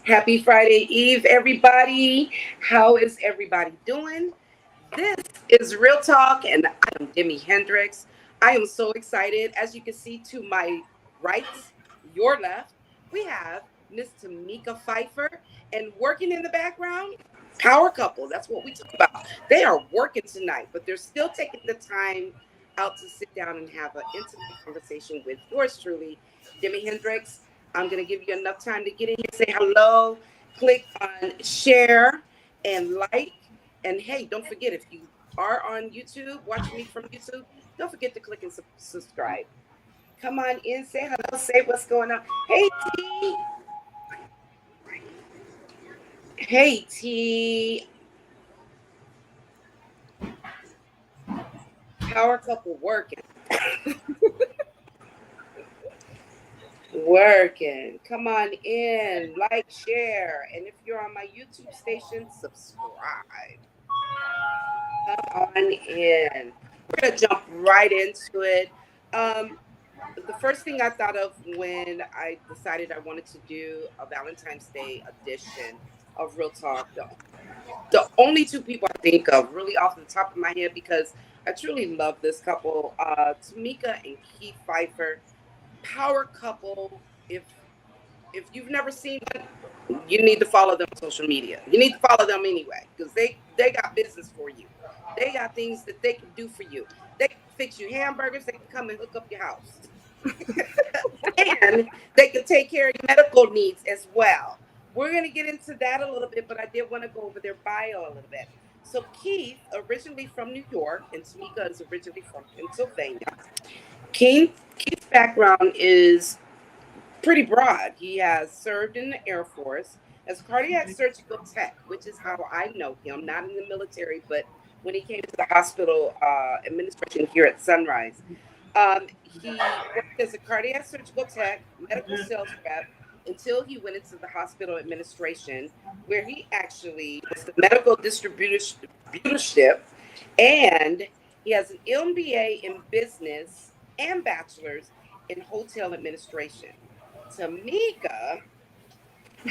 Happy Friday Eve, everybody. How is everybody doing? This is Real Talk, and I am Demi Hendrix. I am so excited. As you can see to my right, your left, we have Miss Tamika Phyfer, and working in the background, power couple. That's what we talk about. They are working tonight, but they're still taking the time out to sit down and have an intimate conversation with yours truly, Demi Hendrix. I'm going to give you enough time to get in here, say hello, click on share and like. And hey, don't forget, if you are on YouTube, watching me from YouTube, don't forget to click and subscribe. Come on in, say hello, say what's going on. Hey, T. Hey, T. Power couple working. Working. Come on in, like, share. And if you're on my YouTube station, subscribe. Come on in. We're going to jump right into it. Um, the first thing I thought of when I decided I wanted to do a Valentine's Day edition of Real Talk, the only two people I think of really off the top of my head, because I truly love this couple, Tamika and Keith Phyfer, power couple. If you've never seen them, you need to follow them on social media. You need to follow them anyway, because they got business for you. They got things that they can do for you. They can fix you hamburgers. They can come and hook up your house. And they can take care of your medical needs as well. We're going to get into that a little bit, but I did want to go over their bio a little bit. So Keith, originally from New York, and Tamika is originally from Pennsylvania. Keith's background is pretty broad. He has served in the Air Force as cardiac surgical tech, which is how I know him, not in the military, but when he came to the hospital administration here at Sunrise. He worked as a cardiac surgical tech, medical sales rep, until he went into the hospital administration, where he actually was the medical distributorship, and he has an MBA in business and bachelor's in hotel administration. Tamika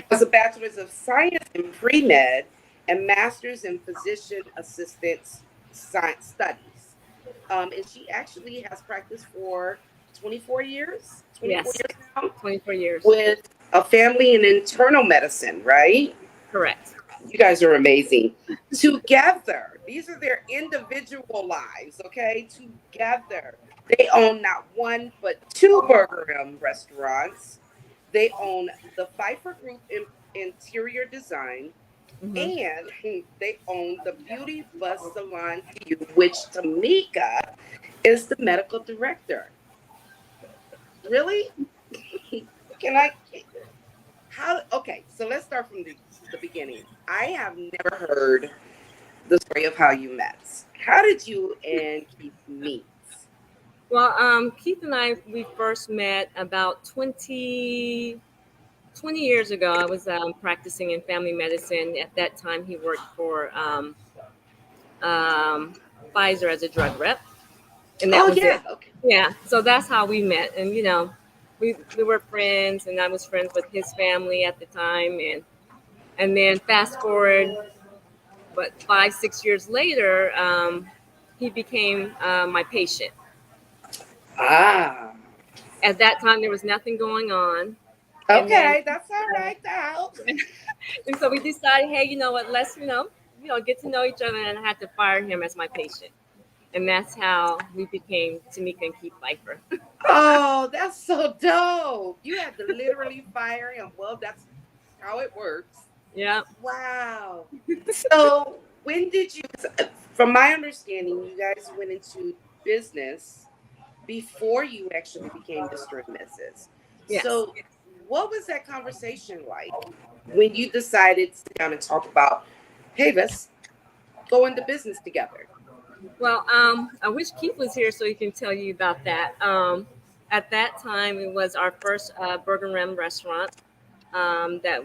has a bachelor's of science in pre-med and master's in physician assistant science studies. And she actually has practiced for 24 years, 24 Yes, years now, 24 years. with a family in internal medicine, right? Correct. You guys are amazing. Together, these are their individual lives, okay? Together, they own not one but two Burgerim restaurants. They own the Phyfer Group in interior design, Hmm. and they own the Beauty Bus Salon View, which Tamika is the medical director. Really? Can I? How? Okay, so let's start from the beginning. I have never heard the story of how you met. How did you and Keith meet? Well, Keith and I, we first met about 20 years ago. I was practicing in family medicine. At that time, he worked for um, Pfizer as a drug rep, and that Oh was it. yeah, okay. Yeah, so that's how we met. And, we were friends, and I was friends with his family at the time. And then fast forward, but 5, 6 years later, he became my patient. Ah, At that time, there was nothing going on. And then, okay, that's all right now. and so we decided, hey, you know what? Let's, get to know each other. And I had to fire him as my patient, and that's how we became Tamika and Keith Phyfer. Oh, that's so dope. You had to literally fire him. Well, that's how it works. Yeah. Wow. So when did you? From my understanding, you guys went into business before you actually became Mr. and Mrs. Yes. So, what was that conversation like when you decided to sit down and talk about, hey, let's go into business together? Well, I wish Keith was here so he can tell you about that. At that time, it was our first Burgerim restaurant. That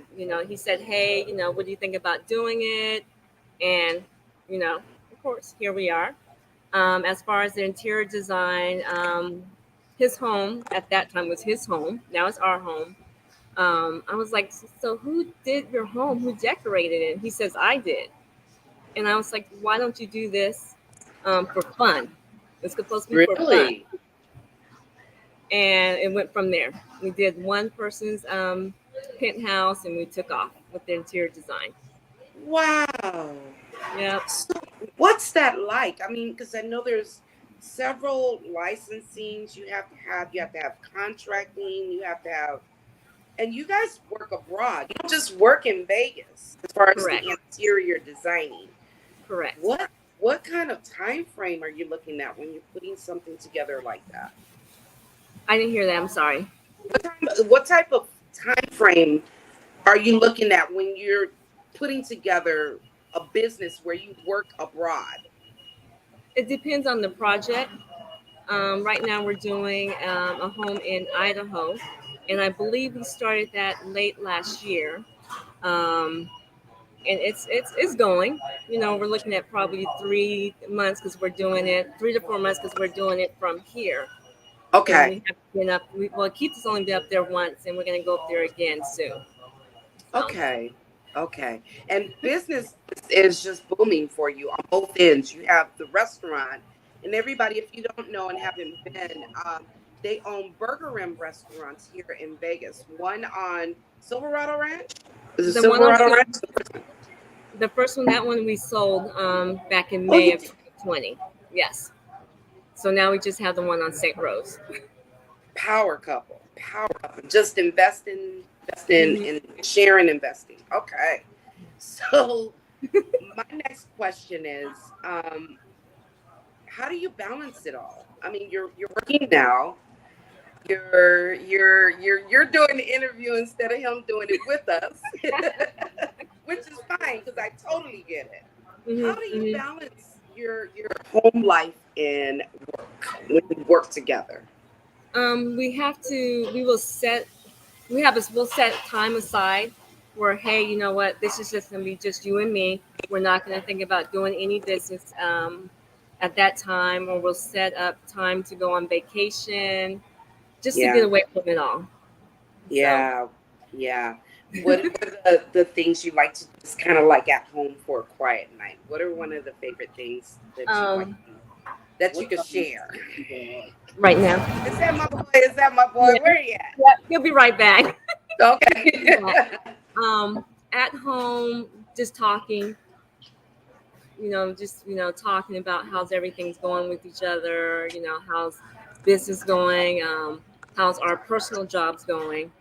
he said, hey, what do you think about doing it? And of course, here we are. As far as the interior design, his home at that time was his home. Now it's our home. I was like, so who did your home? Who decorated it? He says, I did. And I was like, why don't you do this for fun? It's supposed to be for fun. Really? And it went from there. We did one person's penthouse and we took off with the interior design. Wow. Yeah, So what's that like? I mean, because I know there's several licensings you have to have. You have to have contracting. You have to have, and you guys work abroad. You don't just work in Vegas as far as the correct, interior designing. correct. What kind of time frame are you looking at when you're putting something together like that? I didn't hear that. I'm sorry. What type of time frame are you looking at when you're putting together a business where you work abroad? It depends on the project. Right now, we're doing a home in Idaho, and I believe we started that late last year. Um, and it's going. You know, we're looking at probably 3 months because we're doing it 3 to 4 months because we're doing it from here. And Okay. we have been up. Well, Keith has only been up there once, and we're going to go up there again soon. So, Okay. Okay. And business is just booming for you on both ends. You have the restaurant, and everybody, if you don't know and haven't been, they own Burgerim restaurants here in Vegas. One on Silverado Ranch. Is it the one on Silverado Ranch? the first one, that one we sold back in Oh, May you of 2020. Yes. So now we just have the one on St. Rose. power couple. Power couple. Just investing Mhm. and sharing investing. Okay. So my next question is, how do you balance it all? I mean, you're working now. You're doing the interview instead of him doing it with us, which is fine because I totally get it. How Hmm. do you Hmm. balance your home life and work when you work together? We have to. We'll set time aside where, hey, you know what? This is just gonna be just you and me. We're not gonna think about doing any business at that time, or we'll set up time to go on vacation just to get Yeah, away from it all. So, yeah, yeah. What are the things you like to just kind of like at home for a quiet night? What are one of the favorite things that you like um, to do that you could share? right now, Is that my boy? Is that my boy? yeah, Where he at? yeah, he'll be right back. He'll be Okay. back. At home, just talking, just talking about how's everything's going with each other, how's business going, how's our personal jobs going,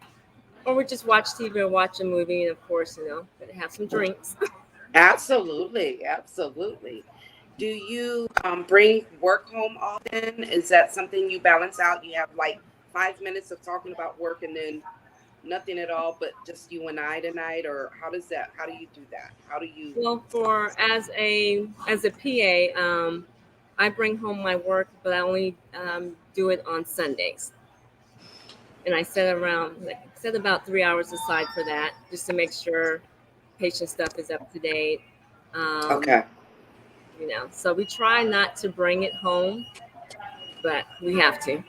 or we just watch TV or watch a movie, and of course, gotta have some drinks. Absolutely, absolutely. Do you bring work home often? Is that something you balance out? You have like 5 minutes of talking about work and then nothing at all, but just you and I tonight, or how does that? How do you do that? How do you? Well, for as a PA, I bring home my work, but I only do it on Sundays, and I set about 3 hours aside for that, just to make sure patient stuff is up to date. Um, Okay. so we try not to bring it home, but we have to.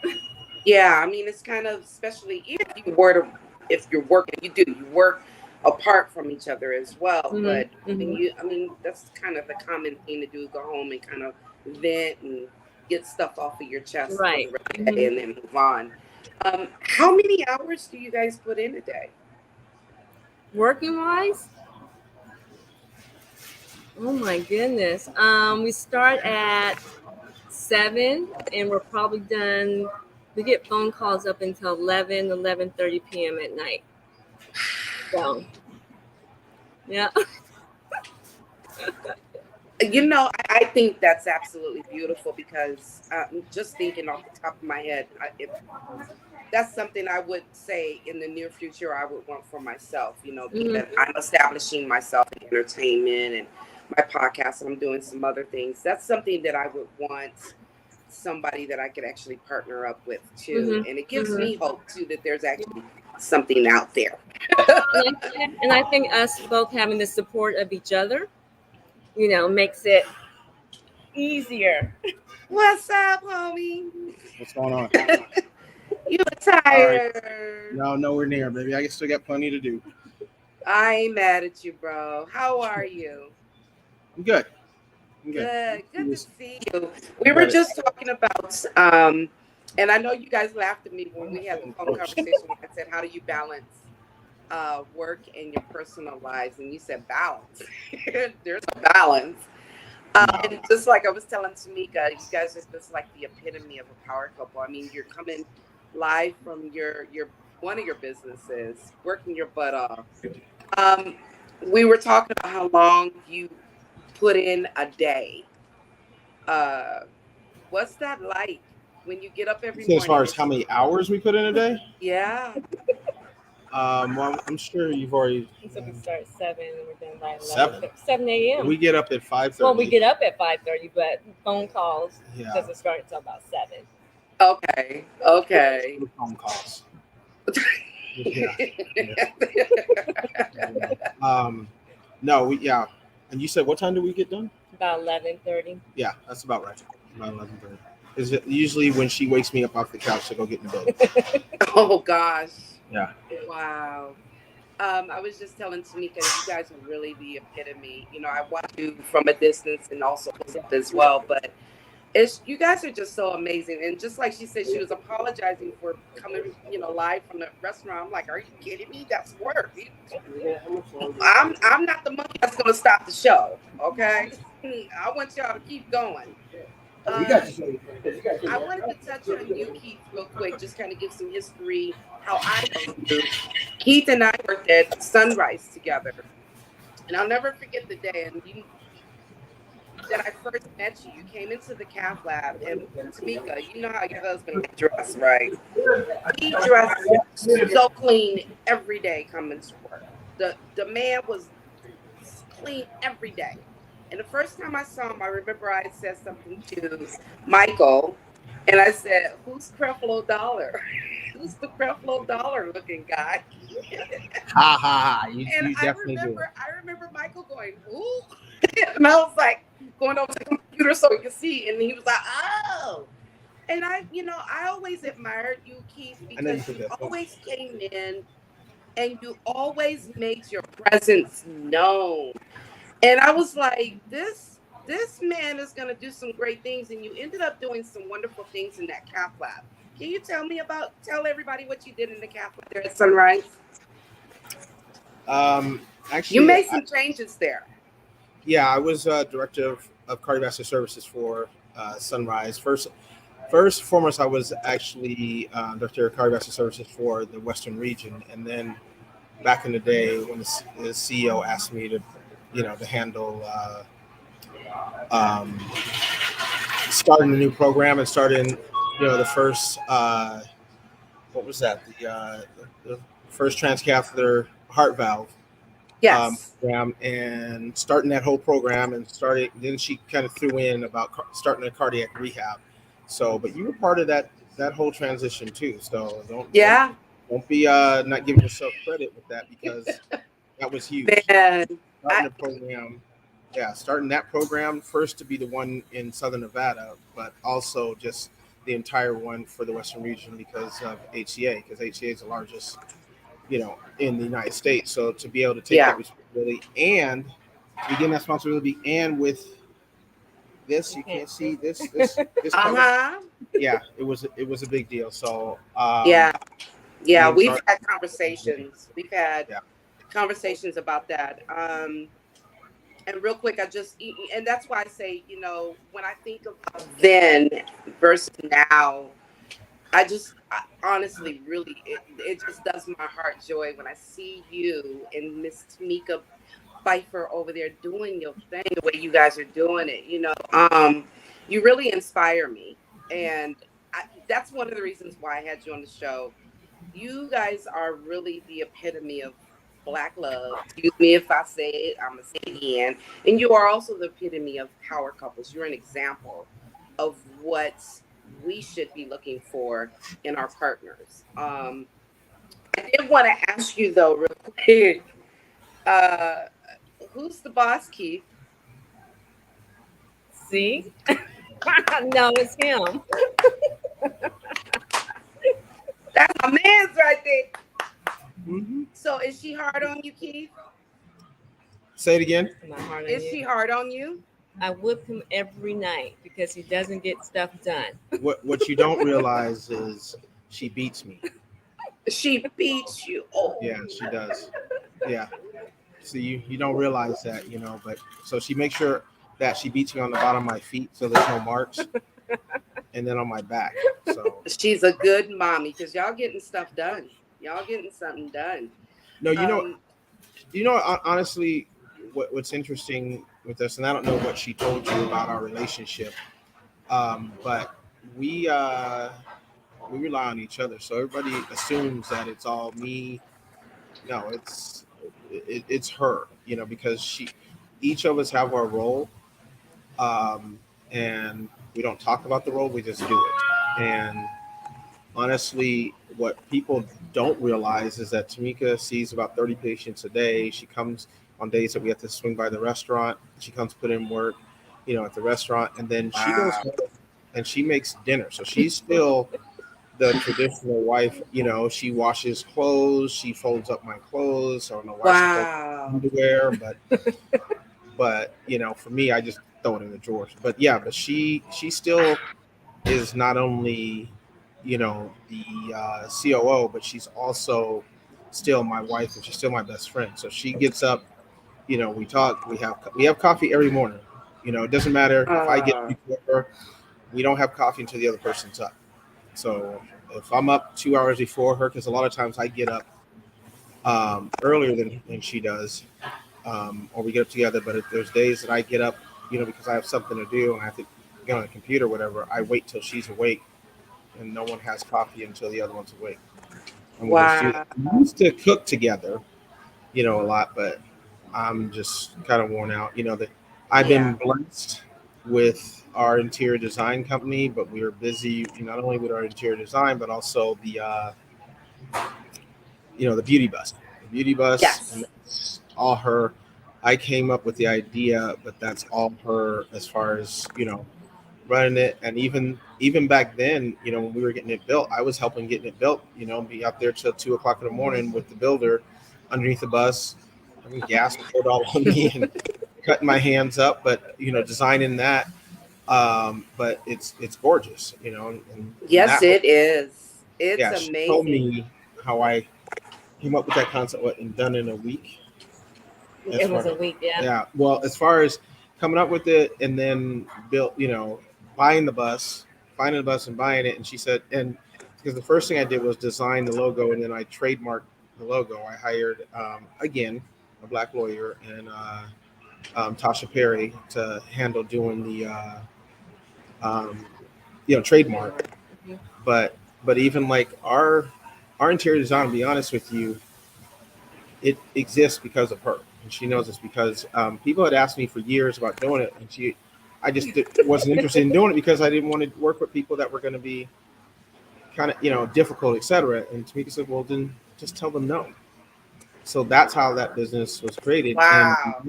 Yeah, I mean it's kind of especially if you're working, you work apart from each other as well. Hmm. But when Hmm. I mean that's kind of the common thing to do: go home and kind of vent and get stuff off of your chest for the Right. rest of the Hmm. day, and then move on. How many hours do you guys put in a day? Working wise, oh my goodness. We start at 7, and we're probably done. We get phone calls up until 11:30 p.m. at night. So, yeah. I think that's absolutely beautiful because just thinking off the top of my head, if that's something I would say in the near future I would want for myself, being Hmm. that I'm establishing myself in entertainment and my podcast, and I'm doing some other things. That's something that I would want somebody that I could actually partner up with too. Hmm. And it gives Hmm. me hope too that there's actually something out there. And I think us both having the support of each other, makes it easier. What's up, homie? What's going on? You All right. tired? No, nowhere near, baby. I still got plenty to do. I ain't mad at you, bro. How are you? I'm good. I'm good. Good. We Good to just see you. we We were got it just talking about, and I know you guys laughed at me when we had the phone first. conversation when I said, "How do you balance work and your personal lives?" And you said balance. There's a balance. No. And just like I was telling Tamika, you guys are just like the epitome of a power couple. I mean, you're coming live from your one of your businesses, working your butt off. Um, we were talking about how long you put in a day. Uh, what's that like when you get up every So as far morning? as how many hours we put in a day, Yeah. well, I'm sure you've already So we start at 7 and we're done by 11, 7. 7 a.m. We get up at 5:30. Well, we get up at 5:30, but phone calls Yeah. doesn't start until about 7. Okay. Okay. Phone calls. Yeah. Yeah. No, yeah. And you said what time do we get done? About 11:30. Yeah, that's about right. About 11:30. Is it usually when she wakes me up off the couch to go get in bed? Oh gosh. Yeah. Wow. I was just telling Tamika, you guys are really the epitome. You know, I watch you from a distance and also close up as well, but it's you guys are just so amazing. And just like she said, she was apologizing for coming, live from the restaurant. I'm like, are you kidding me? That's work. I'm not the monkey that's gonna stop the show. Okay, I want y'all to keep going. I wanted to touch on you, Keith, real quick. Just kind of give some history. How I know you. Keith and I worked at Sunrise together, and I'll never forget the day. And that I first met you. You came into the calf lab, and Tamika, you know how your husband dressed, right? He dressed so clean every day coming to work. The man was clean every day. And the first time I saw him, I remember I said something to Michael, and I said, "Who's Creflo Dollar? Who's the Creflo Dollar looking guy?" Ha ha ha. And You definitely do. I remember Michael going, "Who?" And I was like, going over to the computer so he could see, and he was like, "Oh." And I always admired you, Keith, I know you because said you that. always came in and you always made your presence known. And I was like, this man is gonna do some great things, and you ended up doing some wonderful things in that calf lab. Can you tell everybody what you did in the calf lab there at Sunrise? You Actually, made some changes there. yeah, I was director of cardiovascular services for Sunrise. First and foremost, I was actually director of cardiovascular services for the Western region, and then back in the day when the CEO asked me to, to handle um, starting a new program and starting, the first what was that the first transcatheter heart valve Yes. program, and starting that whole program and started. Then she kind of threw in about starting a cardiac rehab. So, but you were part of that whole transition too. So Yeah. don't be not giving yourself credit with that, because that was huge. Man. Starting the program, yeah, starting that program first to be the one in Southern Nevada, but also just the entire one for the Western region because of HCA, because HCA is the largest, in the United States. So to be able to take Yeah. that responsibility and begin that responsibility, and with this, you can't see this color. Uh-huh. Yeah, it was a big deal. So Yeah. Yeah. being We've sorry, had conversations. We've had yeah, conversations about that. And real quick, and that's why I say, when I think about then versus now, honestly, really, it just does my heart joy when I see you and Miss Tamika Phyfer over there doing your thing the way you guys are doing it. You really inspire me, and that's one of the reasons why I had you on the show. You guys are really the epitome of black love. Excuse me if I say it, I'm gonna say it again. And you are also the epitome of power couples. You're an example of what we should be looking for in our partners. I did want to ask you though, real quick, uh, who's the boss, Keith? See? No, it's him. That's my man's right there. Mm-hmm. So is she hard on you, Keith? Say it again. Am I hard on Is she you? hard on you? I whip him every night because he doesn't get stuff done. What you don't realize is she beats me. She beats you. Oh, Yeah, she does. Yeah. So you don't realize that, but so she makes sure that she beats me on the bottom of my feet so there's no marks, and then on my back. So she's a good mommy because y'all getting stuff done. Y'all getting something done. no, Um, honestly, what's interesting with this, and I don't know what she told you about our relationship, but we rely on each other. So everybody assumes that it's all me. No, it's her, because each of us have our role, and we don't talk about the role, we just do it. And honestly, what people don't realize is that Tamika sees about 30 patients a day. She comes on days that we have to swing by the restaurant. She comes put in work, at the restaurant, and then she goes wow. home and she makes dinner. So she's still the traditional wife. She washes clothes, she folds up my clothes. I don't know why she folds Wow. underwear, but for me, I just throw it in the drawers. But yeah, but she still is not only the COO, but she's also still my wife, and she's still my best friend. So she gets up, we talk, we have coffee every morning. It doesn't matter if I get up Uh, before her, we don't have coffee until the other person's up. So if I'm up 2 hours before her, because a lot of times I get up earlier than she does, or we get up together. But if there's days that I get up, because I have something to do and I have to get on the computer, or whatever, I wait till she's awake, and no one has coffee until the other one's awake, and we just do that. wow. We used to cook together, a lot, but I'm just kind of worn out. That I've Yeah. been blessed with our interior design company, but we are busy not only with our interior design, but also the beauty bus, and Yes. it's all her. I came up with the idea, but that's all her as far as running it. And even back then, when we were getting it built, I was helping getting it built. Be out there till 2 o'clock in the morning with the builder underneath the bus, having gas poured all on me and cutting my hands up, but designing that. But it's gorgeous, and Yes, that was, it is. It's yeah. She told amazing. me how I came up with that concept, and done in a week. As It was far a week, yeah. Yeah, well, as far as coming up with it, and then built, buying the bus, finding the bus and buying it. And she said, and because the first thing I did was design the logo, and then I trademarked the logo. I hired, again, a black lawyer, and Tasha Perry to handle doing the um, trademark. Mhm. But even like our interior design, to be honest with you, it exists because of her, and she knows this because people had asked me for years about doing it, and I just wasn't interested in doing it because I didn't want to work with people that were going to be kind of difficult, etc. And Tamika said, "Well, then just tell them no." So that's how that business was created, and Wow.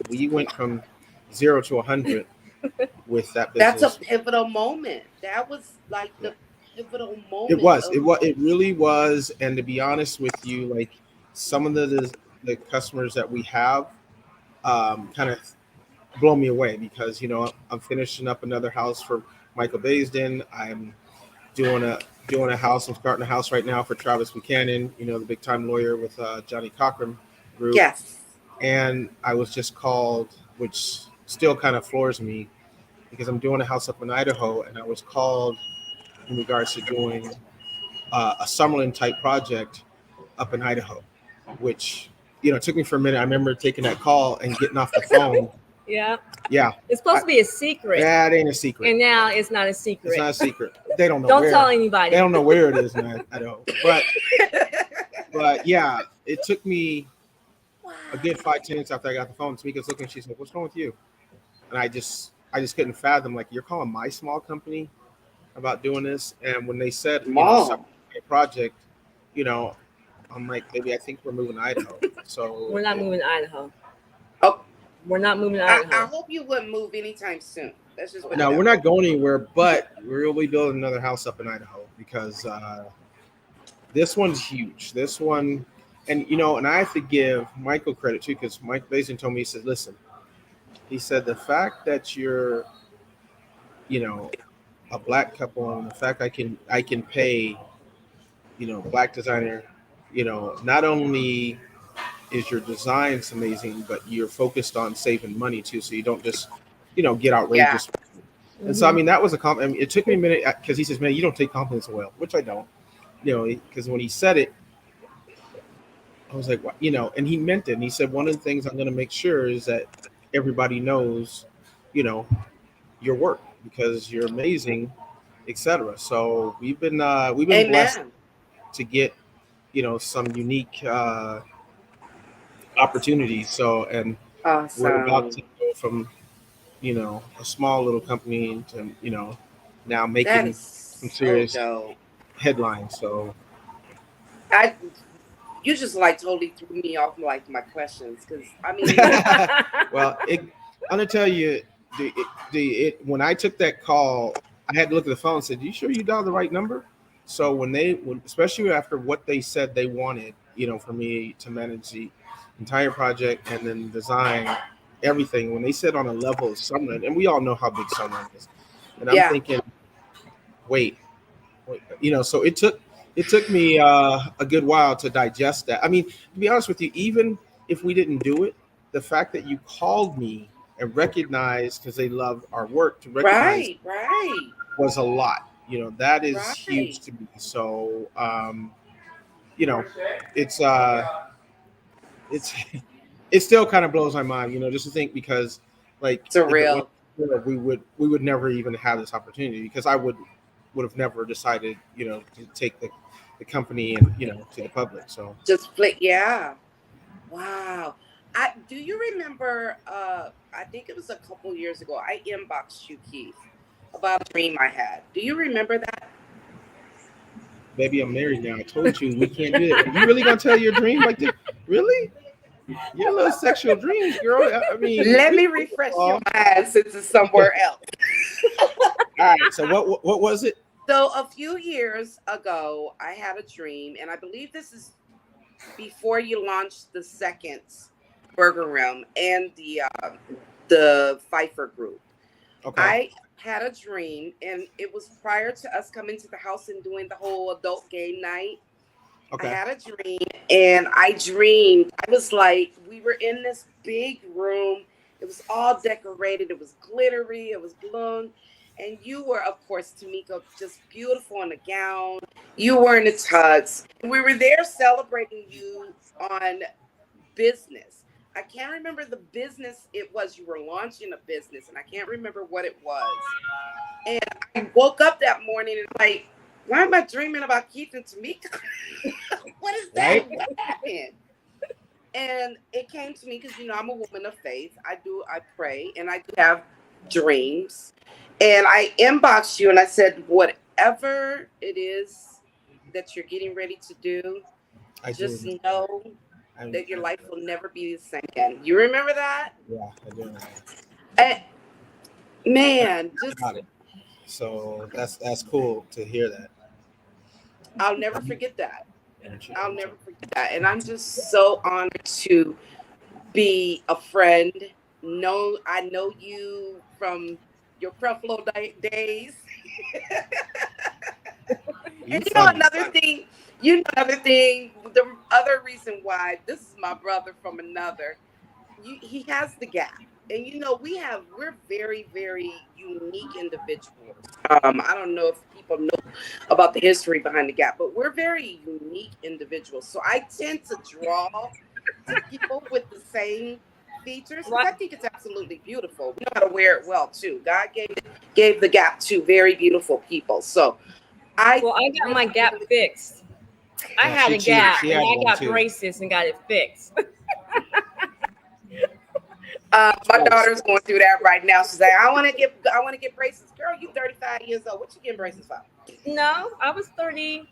we went from 0 to 100 with that That's a business. pivotal moment. That was like Yeah. the pivotal It moment was. of It really was. And to be honest with you, like some of the customers that we have kind of blow me away because I'm finishing up another house for Michael Baisden. I'm doing a doing a house. I'm starting a house right now for Travis Buchanan. The big time lawyer with Johnny Cochran Group. yes. And I was just called, which still kind of floors me because I'm doing a house up in Idaho, and I was called in regards to doing a Summerlin type project up in Idaho, which it took me for a minute. I remember taking that call and getting off the phone. Yeah. Yeah, It's supposed to be a secret. yeah, it ain't a secret. And now it's not a It's secret. not a secret. They don't know Don't where. tell anybody. They don't know where it is, man. I know. But yeah, it took me Wow. a good 5 10 minutes after I got the phone. Tamika's looking. She's like, "What's wrong with you?" And I just couldn't fathom. Like, you're calling my small company about doing this. And when they said, Mom. a project, you know, I'm like, baby, I think we're moving to Idaho. So We're not moving to Idaho. Oh, We're not moving to I Idaho. hope you wouldn't move anytime soon. Let's just put it no, that we're way. not going anywhere, but we're really building another house up in Idaho because This one's huge. This one, and you know, and I have to give Michael credit too, because Mike Basin told me, he said, listen, he said the fact that you're, you know, a black couple, and the fact I can pay, you know, black designer, you know, not only is your designs amazing, but you're focused on saving money too, so you don't just, you know, get Yeah. outrageous. And so I Mhm. mean that was a compliment. I mean, it took me a minute because he says, man, you don't take compliments well, which I don't, you know, because when he said it, I was like, what? You know, and he meant it. And he said, one of the things I'm going to make sure is that everybody knows, you know, your work because you're amazing, etc. So we've been blessed Amen. to get, you know, some unique opportunities. So, and we're about Awesome. to go from, you know, a small little company to, you know, now That making is some so serious dope. headlines. So, I You just like totally threw me off like my questions because I mean, well, I'm gonna tell you, when I took that call, I had to look at the phone and said, "You sure you dialed the right number?" So especially after what they said they wanted, you know, for me to manage the entire project and then design everything, when they said on a level of Sunrun, and we all know how big Sunrun is, and I'm yeah, thinking, wait, you know, so it took me a good while to digest that. I mean, to be honest with you, even if we didn't do it, the fact that you called me and recognized, because they love our work, to recognize right, right, was a lot. You know, that is huge right. to me. So you know, it's it's it still kind of blows my mind, you know, just to think, because like if it wasn't Surreal. we would never even have this opportunity, because I would have never decided, you know, to take the company and, you know, to the public. So Just flick. Yeah. Wow. I do you remember? I think it was a couple years ago. I inboxed you, Keith, about a dream I had. Do you remember that? baby, I'm married now. I told you we can't do that. You really gonna tell your dream like this? Really? Your little sexual dreams, girl. I mean, Let we me first of refresh your all, mind since it's somewhere else. all right. So what was it? So a few years ago, I had a dream, and I believe this is before you launched the second Burgerim and the Phyfer group. Okay. I had a dream, and it was prior to us coming to the house and doing the whole adult game night. I Okay. had a dream, and I dreamed. I was like, we were in this big room. It was all decorated. It was glittery. It was balloon. And you were, of course, Tamika, just beautiful in a gown. You were in the tux. We were there celebrating you on business. I can't remember the business it was. You were launching a business, and I can't remember what it was. And I woke up that morning and I'm like, why am I dreaming about Keith and Tamika? What is that? Right. What happened? And it came to me because I'm a woman of faith. I pray, and I do have dreams. And I inboxed you and I said, whatever it is that you're getting ready to do, I do. just know that your I life will never be the same again. You remember that? Yeah, I do. And man, just Got it. So that's cool to hear that. I'll never forget that. I'll never forget that. And I'm just so honored to be a friend. I know you from your Creflo days. You And funny. another thing, the other reason why this is my brother from another, he has the gap. And we're very, very unique individuals. I don't know if people know about the history behind the gap, but we're very unique individuals. So I tend to draw to people with the same features because Right. I think it's absolutely beautiful. We know how to wear it well too. God gave the gap to very beautiful people. So I Well, I got my really, gap really fixed. I Yeah, had she a cheated. gap She and had I one got too. braces and got it fixed. my Twice. daughter's going through that right now. She's like, I want to get braces. Girl, you 35 years old. What you getting braces for? No, I was 30.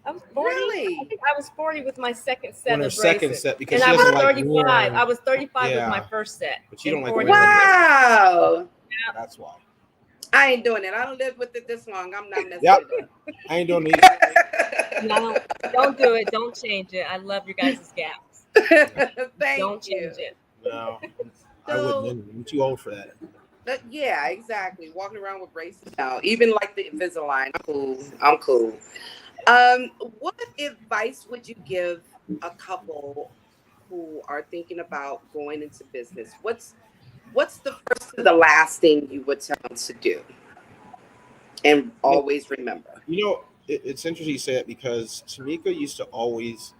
I was 40. I Really? think I was 40 with my second On set her of second braces. set, because And she I was doesn't like 35. wearing. I was 35 with my Yeah, first set but you and don't like 40 wearing with them. my second. Wow. That's why. I ain't doing it. I don't live with it this long. I'm not messing Yep. it up. I ain't doing it either. No, don't do it. Don't change it. I love your guys' gaps. Thank Don't you. change it. No, I wouldn't. So, Anyway. I'm too old for that. yeah, exactly. Walking around with braces now, even like the Invisalign. I'm cool. I'm cool. What advice would you give a couple who are thinking about going into business? What's the first and the last thing you would tell them to do? And You know, always remember. it's interesting you say that because Tamika used to always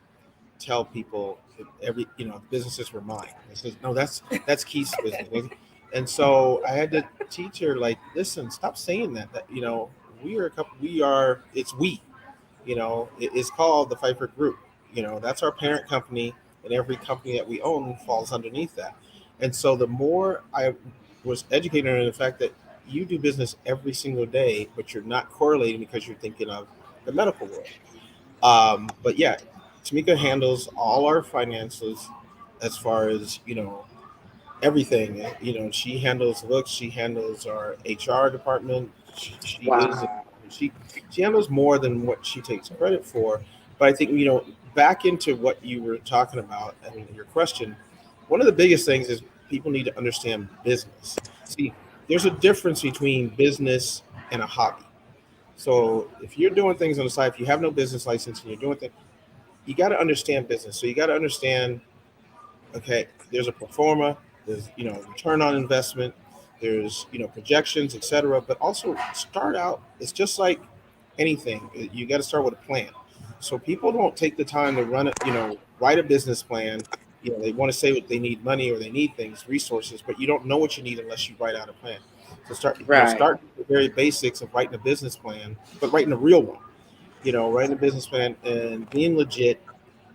tell people that businesses were mine. I said, no, that's Keith's business. And so I had to teach her, like, listen, stop saying that. That we are a couple. We are. It's we. It's called the Phyfer Group. That's our parent company, and every company that we own falls underneath that. And so the more I was educating her in the fact that you do business every single day, but you're not correlating because you're thinking of the medical world. But yeah, Tamika handles all our finances as far as everything. She handles looks. She handles our HR department. She is Wow. she she handles more than what she takes credit for. But I think back into what you were talking about and your question. One of the biggest things is people need to understand business. See, there's a difference between business and a hobby. So if you're doing things on the side, if you have no business license and you're doing things, you got to understand business. So you got to understand, okay, there's a pro forma, there's return on investment, there's projections, etc. But also start out. It's just like anything. You got to start with a plan. So people don't take the time to run it. Write a business plan. They want to say what they need money or they need things, resources, but you don't know what you need unless you write out a plan. So Right. start with the very basics of writing a business plan, but writing a real one. Writing a business plan and being legit,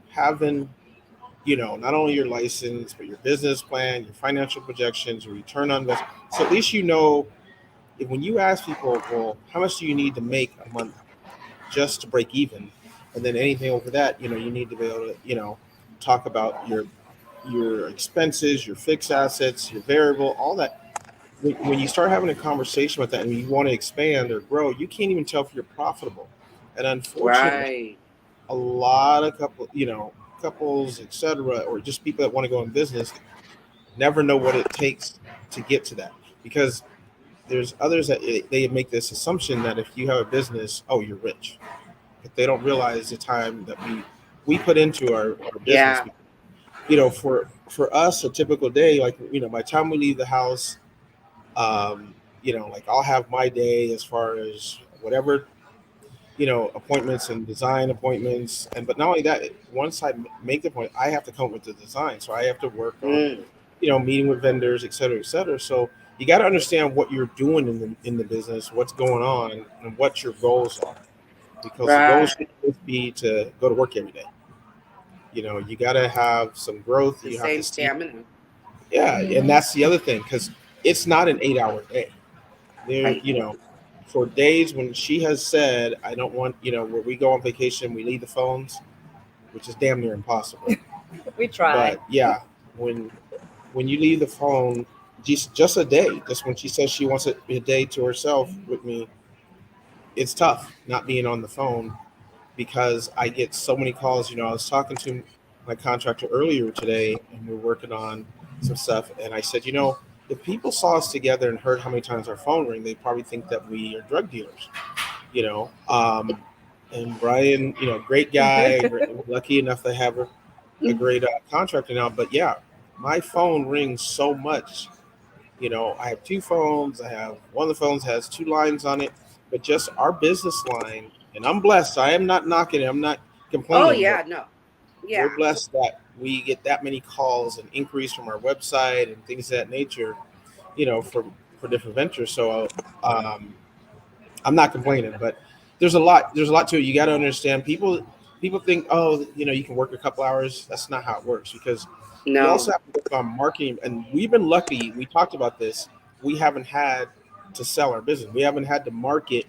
having not only your license, but your business plan, your financial projections, your return on investment. So at least if when you ask people, well, how much do you need to make a month just to break even? And then anything over that, you need to be able to, talk about your expenses, your fixed assets, your variable, all that. When you start having a conversation with that and you want to expand or grow, you can't even tell if you're profitable. And unfortunately, Right. a lot of couples, etc., or just people that want to go in business never know what it takes to get to that because there's others that they make this assumption that if you have a business, oh, you're rich, but they don't realize the time that we put into our business. Yeah. For us, a typical day, like by the time we leave the house, like I'll have my day as far as whatever appointments and design appointments. And but not only that, once I make the point, I have to come up with the design. So I have to work on, Mm. meeting with vendors, et cetera, et cetera. So you got to understand what you're doing in the business, what's going on, and what your goals are. Because the goal Right. should be to go to work every day. You got to have some growth. The You have to same see, stamina. yeah, and that's the other thing because it's not an 8 hour day. There, Right. for days when she has said, I don't want, where we go on vacation, we leave the phones, which is damn near impossible. We try. But yeah, when you leave the phone, just a day, just when she says she wants a day to herself with me, it's tough not being on the phone because I get so many calls. I was talking to my contractor earlier today, and we're working on some stuff, and I said, if people saw us together and heard how many times our phone ring, they probably think that we are drug dealers. you know. And Brian, great guy, lucky enough to have a great contractor now. But yeah, my phone rings so much. I have two phones. I have one of the phones has two lines on it, but just our business line, and I'm blessed. I am not knocking it. I'm not Oh complaining, but yeah, no. we're Yeah. blessed that we get that many calls and inquiries from our website and things of that nature, for different ventures. So I'm not complaining, but there's a lot to it. You got to understand people think, oh, you can work a couple hours. That's not how it works because you also No. have to work on marketing. And we've been lucky. We talked about this. We haven't had to sell our business. We haven't had to market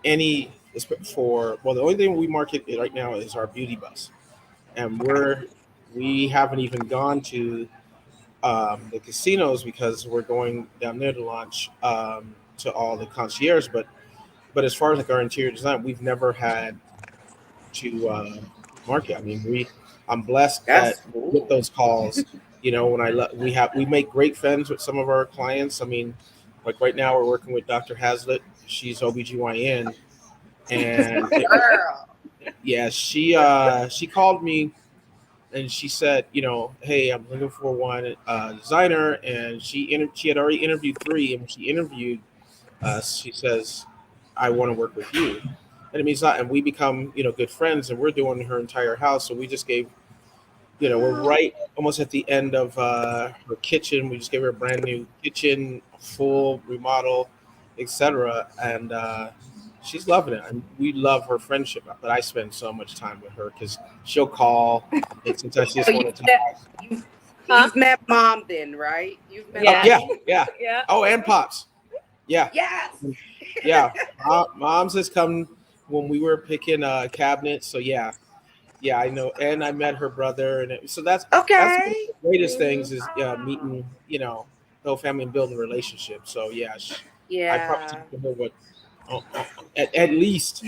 any for, well, the only thing we market right now is our beauty bus, and we haven't even gone to the casinos because we're going down there to launch to all the concierge. But as far as like our interior design, we've never had market. I mean, I'm blessed that That's with cool. those calls. When we make great friends with some of our clients. I mean, like right now we're working with Dr. Hazlitt. She's OBGYN, and Girl. yeah, she called me and she said, hey, I'm looking for one designer, and she had already interviewed three, and when she interviewed, she says, I want to work with you, and it means that, and we become good friends, and we're doing her entire house, so we just gave, we're right almost at the end of her kitchen. We just gave her a brand new kitchen, full remodel, etc., and she's loving it, and we love her friendship. But I spend so much time with her because she'll call, and sometimes she So just want to talk. you've, Huh? you've met mom then, right? You've met Oh Yes. yeah, mommy? yeah. Yeah. Oh, and pops. Yeah, Yes. yeah. Mom's has come when we were picking cabinets. So yeah, yeah, I know. And I met her brother, and so that's one of Okay. the greatest Hmm. things is Oh. meeting the whole family and building a relationship. So yeah, I probably Yeah. talk to her at least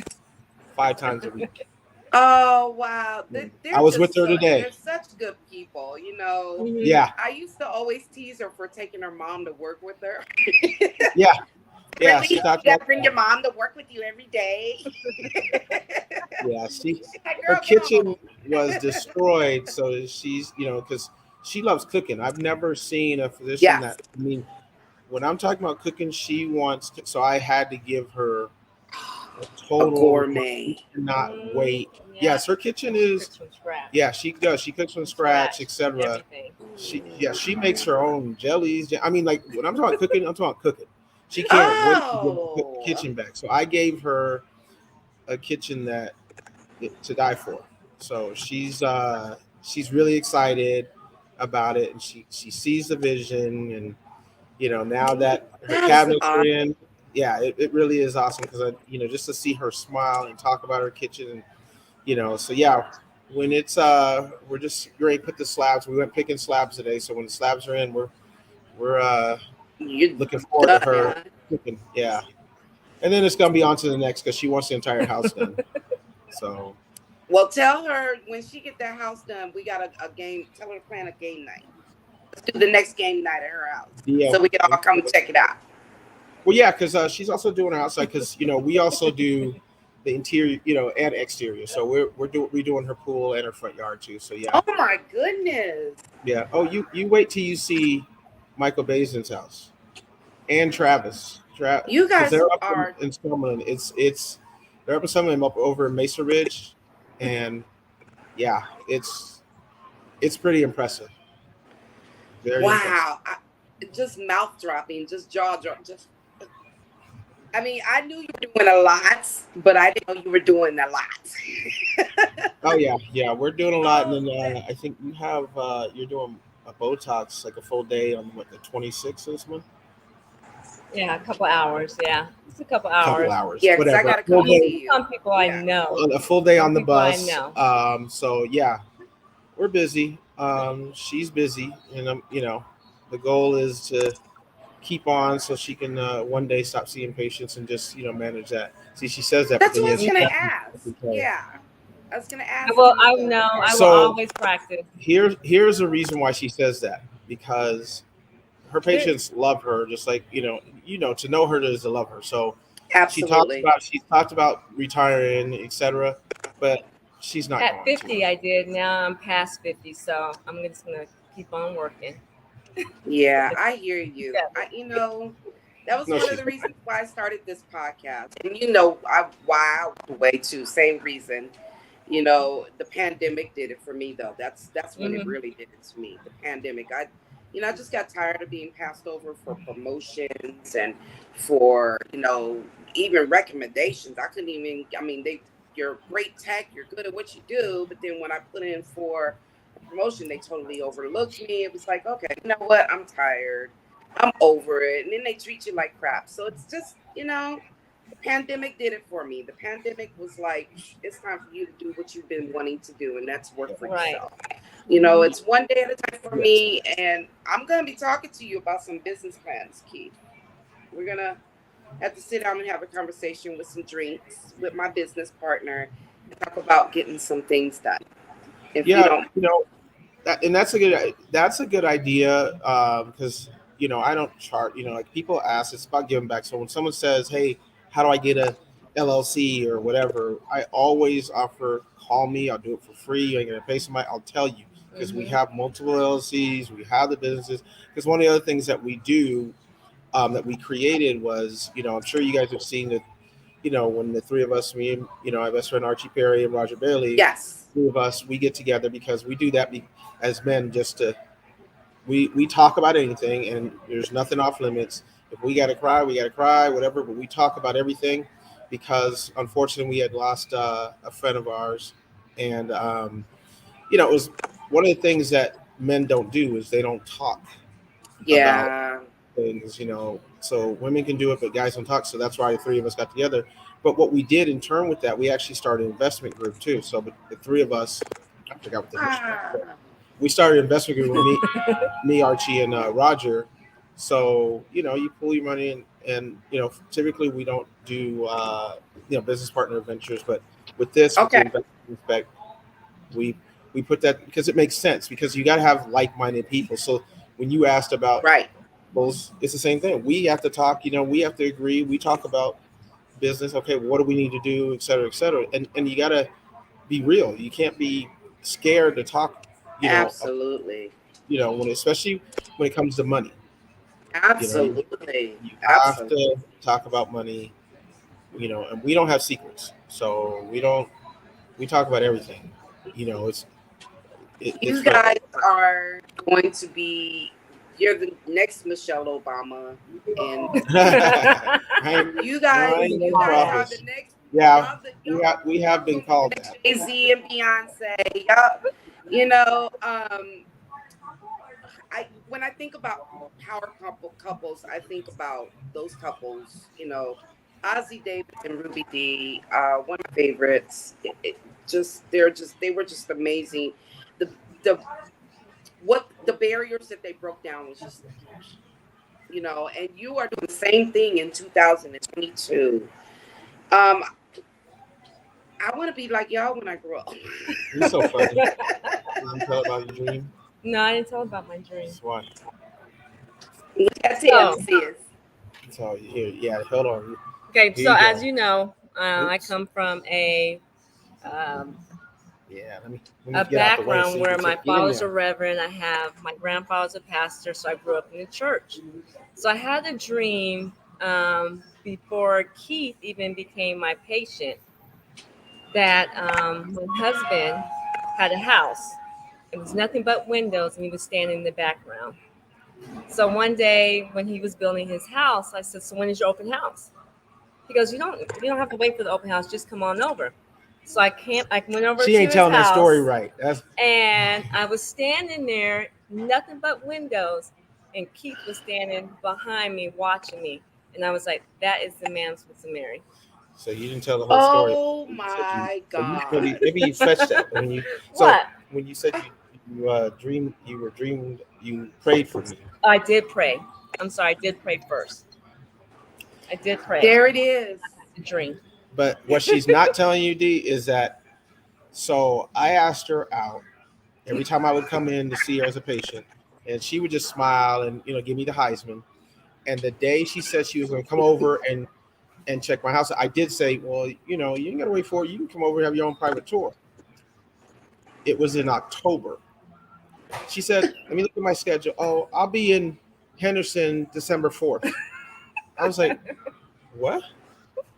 5 times a week. Oh wow. I They're was with just her today. they're such good people, you know. Hmm. Yeah, I used to always tease her for taking her mom to work with her. yeah, yeah. Really? She You talked about gotta bring that. your mom to work with you every day. Yeah, she Like, her girl, kitchen go. was destroyed. So she's because she loves cooking. I've never seen a physician Yes. that, I mean, when I'm talking about cooking, she wants so I had to give her a A total gourmet. cannot wait. Yeah. Yes, her kitchen She is, cooks from scratch. yeah, she does. She cooks from scratch, Scratch. etc. Everything. She makes her own jellies. I mean, like when I'm talking cooking, I'm talking cooking. She can't wait to get the Oh. kitchen back. So I gave her a kitchen that to die for. So she's really excited about it, and she sees the vision, and now that her That's cabinets are awesome. in, yeah, it really is awesome because I just to see her smile and talk about her kitchen, and so yeah, when it's we're just ready to put the slabs. We went picking slabs today, so when the slabs are in, we're You're looking forward to done, her man. cooking. Yeah, and then it's gonna be on to the next because she wants the entire house done. So Well, tell her when she get that house done, we got a game. Tell her to plan a game night. Let's do the next game night at her house so deal. we can all come and check it out. Well, yeah, because she's also doing her outside. Because we also do the interior, and exterior. So we're doing her pool and her front yard too. So yeah, Oh my goodness. yeah. Oh, you wait till you see Michael Basin's house and Travis, You because guys they're up are in Summerlin. It's they're up in Summerlin, up over in Mesa Ridge, and yeah, it's pretty impressive. Very impressive. wow. Just mouth dropping, just jaw drop. Just I mean, I knew you were doing a lot, but I didn't know you were doing a lot. Oh yeah, yeah. We're doing a lot, and Oh, then man. I think you have you're doing a Botox like a full day on what, the 26th of this month. Yeah, a couple hours. Yeah, just a couple Couple hours. hours, Yeah, because I whatever. got to Full come Some, day, see you. some people I Yeah. know. a full day Some on the people I bus. know. So yeah, we're busy. She's busy, and the goal is to keep on so she can one day stop seeing patients and just manage that. See, she says that, but That's then what I yeah, was she going Mhm. to can't ask. control. Yeah. I was going to I ask will. you I the know. I will So always practice. here's the reason why she says that, because her Good. patients love her, just like to know her is to love her. So absolutely. she's talked about retiring, etc., but she's not At going to. 50, I did. Now I'm past 50, so I'm just gonna keep on working. Yeah, I hear you. Yeah. That was No, one of she's the reasons why I started this podcast. And why I went away too. Same reason. The pandemic did it for me though. That's when it Hmm. really did it to me. The pandemic. I just got tired of being passed over for promotions and for, even recommendations. I couldn't even I mean you're great tech, you're good at what you do, but then when I put in for promotion, they totally overlooked me. It was like, okay, you know what? I'm tired. I'm over it. And then they treat you like crap. So it's just, the pandemic did it for me. The pandemic was like, it's time for you to do what you've been wanting to do, and that's work for Right. yourself. Hmm. It's one day at a time for yes. me. And I'm going to be talking to you about some business plans, Keith. We're going to have to sit down and have a conversation with some drinks with my business partner talk about getting some things done. If you Yeah, don't, and that's a good idea, because I don't chart. Like people ask, it's about giving back. So when someone says, "Hey, how do I get a LLC or whatever?" I always offer, call me. I'll do it for free. You ain't gonna pay somebody. I'll tell you, because we Mm-hmm. have multiple LLCs. We have the businesses. Because one of the other things that we do, that we created was, I'm sure you guys have seen that. When the three of us, me and my best friend Archie Perry and Roger Bailey, yes, three of us, we get together because we do that as men, just to we talk about anything, and there's nothing off limits. If we gotta cry, we gotta cry, whatever. But we talk about everything, because unfortunately we had lost a friend of ours, and it was one of the things that men don't do is they don't talk about yeah, things. So women can do it, but guys don't talk. So that's why the three of us got together. But what we did in turn with that, we actually started an investment group too. So the three of us, I forgot what the mission was, ah, but we started an investment group with me, Archie, and Roger. So you pool your money, and typically we don't do business partner ventures, but with this, with the okay, investment aspect, we we put that because it makes sense, because you got to have like-minded people. So when you asked about right, those, it's the same thing. We have to talk. We have to agree. We talk about business. Okay, what do we need to do, et cetera, et cetera. And you got to be real. You can't be scared to talk. absolutely, When, especially when it comes to money. You, absolutely, you have absolutely. to talk about money. And we don't have secrets, so we talk about everything. It's You very. guys are going to be. You're the next Michelle Obama, and I ain't, you no, I guys, ain't you no guys Wow. are the prophets. next. Yeah, we have been Y'all gonna be the called next that. Jay Z and Beyonce. Y'all, you know, I when I think about couples, I think about those couples. Ozzy Davis and Ruby D. One of my favorites. They were just amazing. The the what the barriers that they broke down was just huge. And you are doing the same thing in 2022. Um, I want to be like y'all when I grow up. You're so funny. You tell about your dream. No, I didn't tell about my dream. That's why. That's him, So, sis. So here, yeah. Hold on. okay, Here so you as go. you know, I Oops. come from um, Yeah. Let me a get out the way so background you where can my get in father's a there. reverend. I have my grandfather's a pastor, so I grew up in the church. So I had a dream before Keith even became my patient that my husband had a house. It was nothing but windows, and he was standing in the background. So one day when he was building his house, I said, "So when is your open house?" He goes, "You don't have to wait for the open house. Just come on over." So I went over She to ain't his telling that story house, right. That's and I was standing there, nothing but windows, and Keith was standing behind me watching me. And I was like, "That is the man I'm supposed to marry." so you didn't tell the whole story. Oh You said you. my So you God. maybe you fetched that when you. So What? when you said you prayed for me. I did pray. I'm sorry, I did pray first. I did pray. There it is. The dream. But what she's not telling you, D, is that, so I asked her out every time I would come in to see her as a patient, and she would just smile and give me the Heisman. And the day she said she was going to come over and check my house, I did say, well, you ain't got to wait for it. You can come over and have your own private tour. It was in October. She said, let me look at my schedule. Oh, I'll be in Henderson December 4th. I was like, what?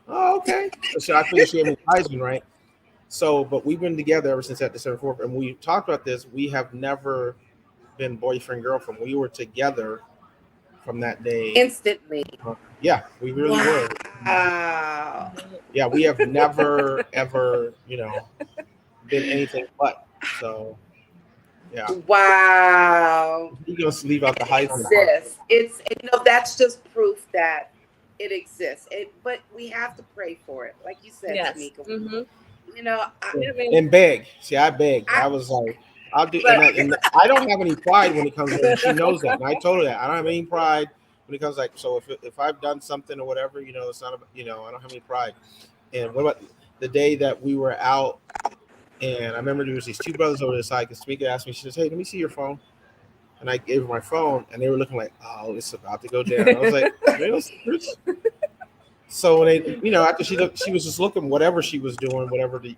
Oh, okay. So I figured she gave me the Heisman, right? So, but we've been together ever since that December 4th. And we talked about this. We have never been boyfriend, girlfriend. We were together from that day. Instantly. Yeah, we really were. Wow. Yeah, we have never, ever, been anything but. So, yeah. Wow. You gonna leave out the It Heisman part. exists. That's just proof that it exists. But we have to pray for it. Like you said, Yes. Tamika. Mm-hmm. Yeah. I mean, And beg. See, I begged. I I was like, I'll do, but and I don't have any pride when it comes to her, and she knows that. And I told her that I don't have any pride when it comes, like, so if I've done something or whatever, it's not about, I don't have any pride. And what about the day that we were out, and I remember there was these two brothers over the side. Because Tamika asked me, she says, "Hey, let me see your phone." And I gave her my phone, and they were looking like, "Oh, it's about to go down." I was like, "Real serious?" So when they, after she looked, she was just looking whatever she was doing, whatever to,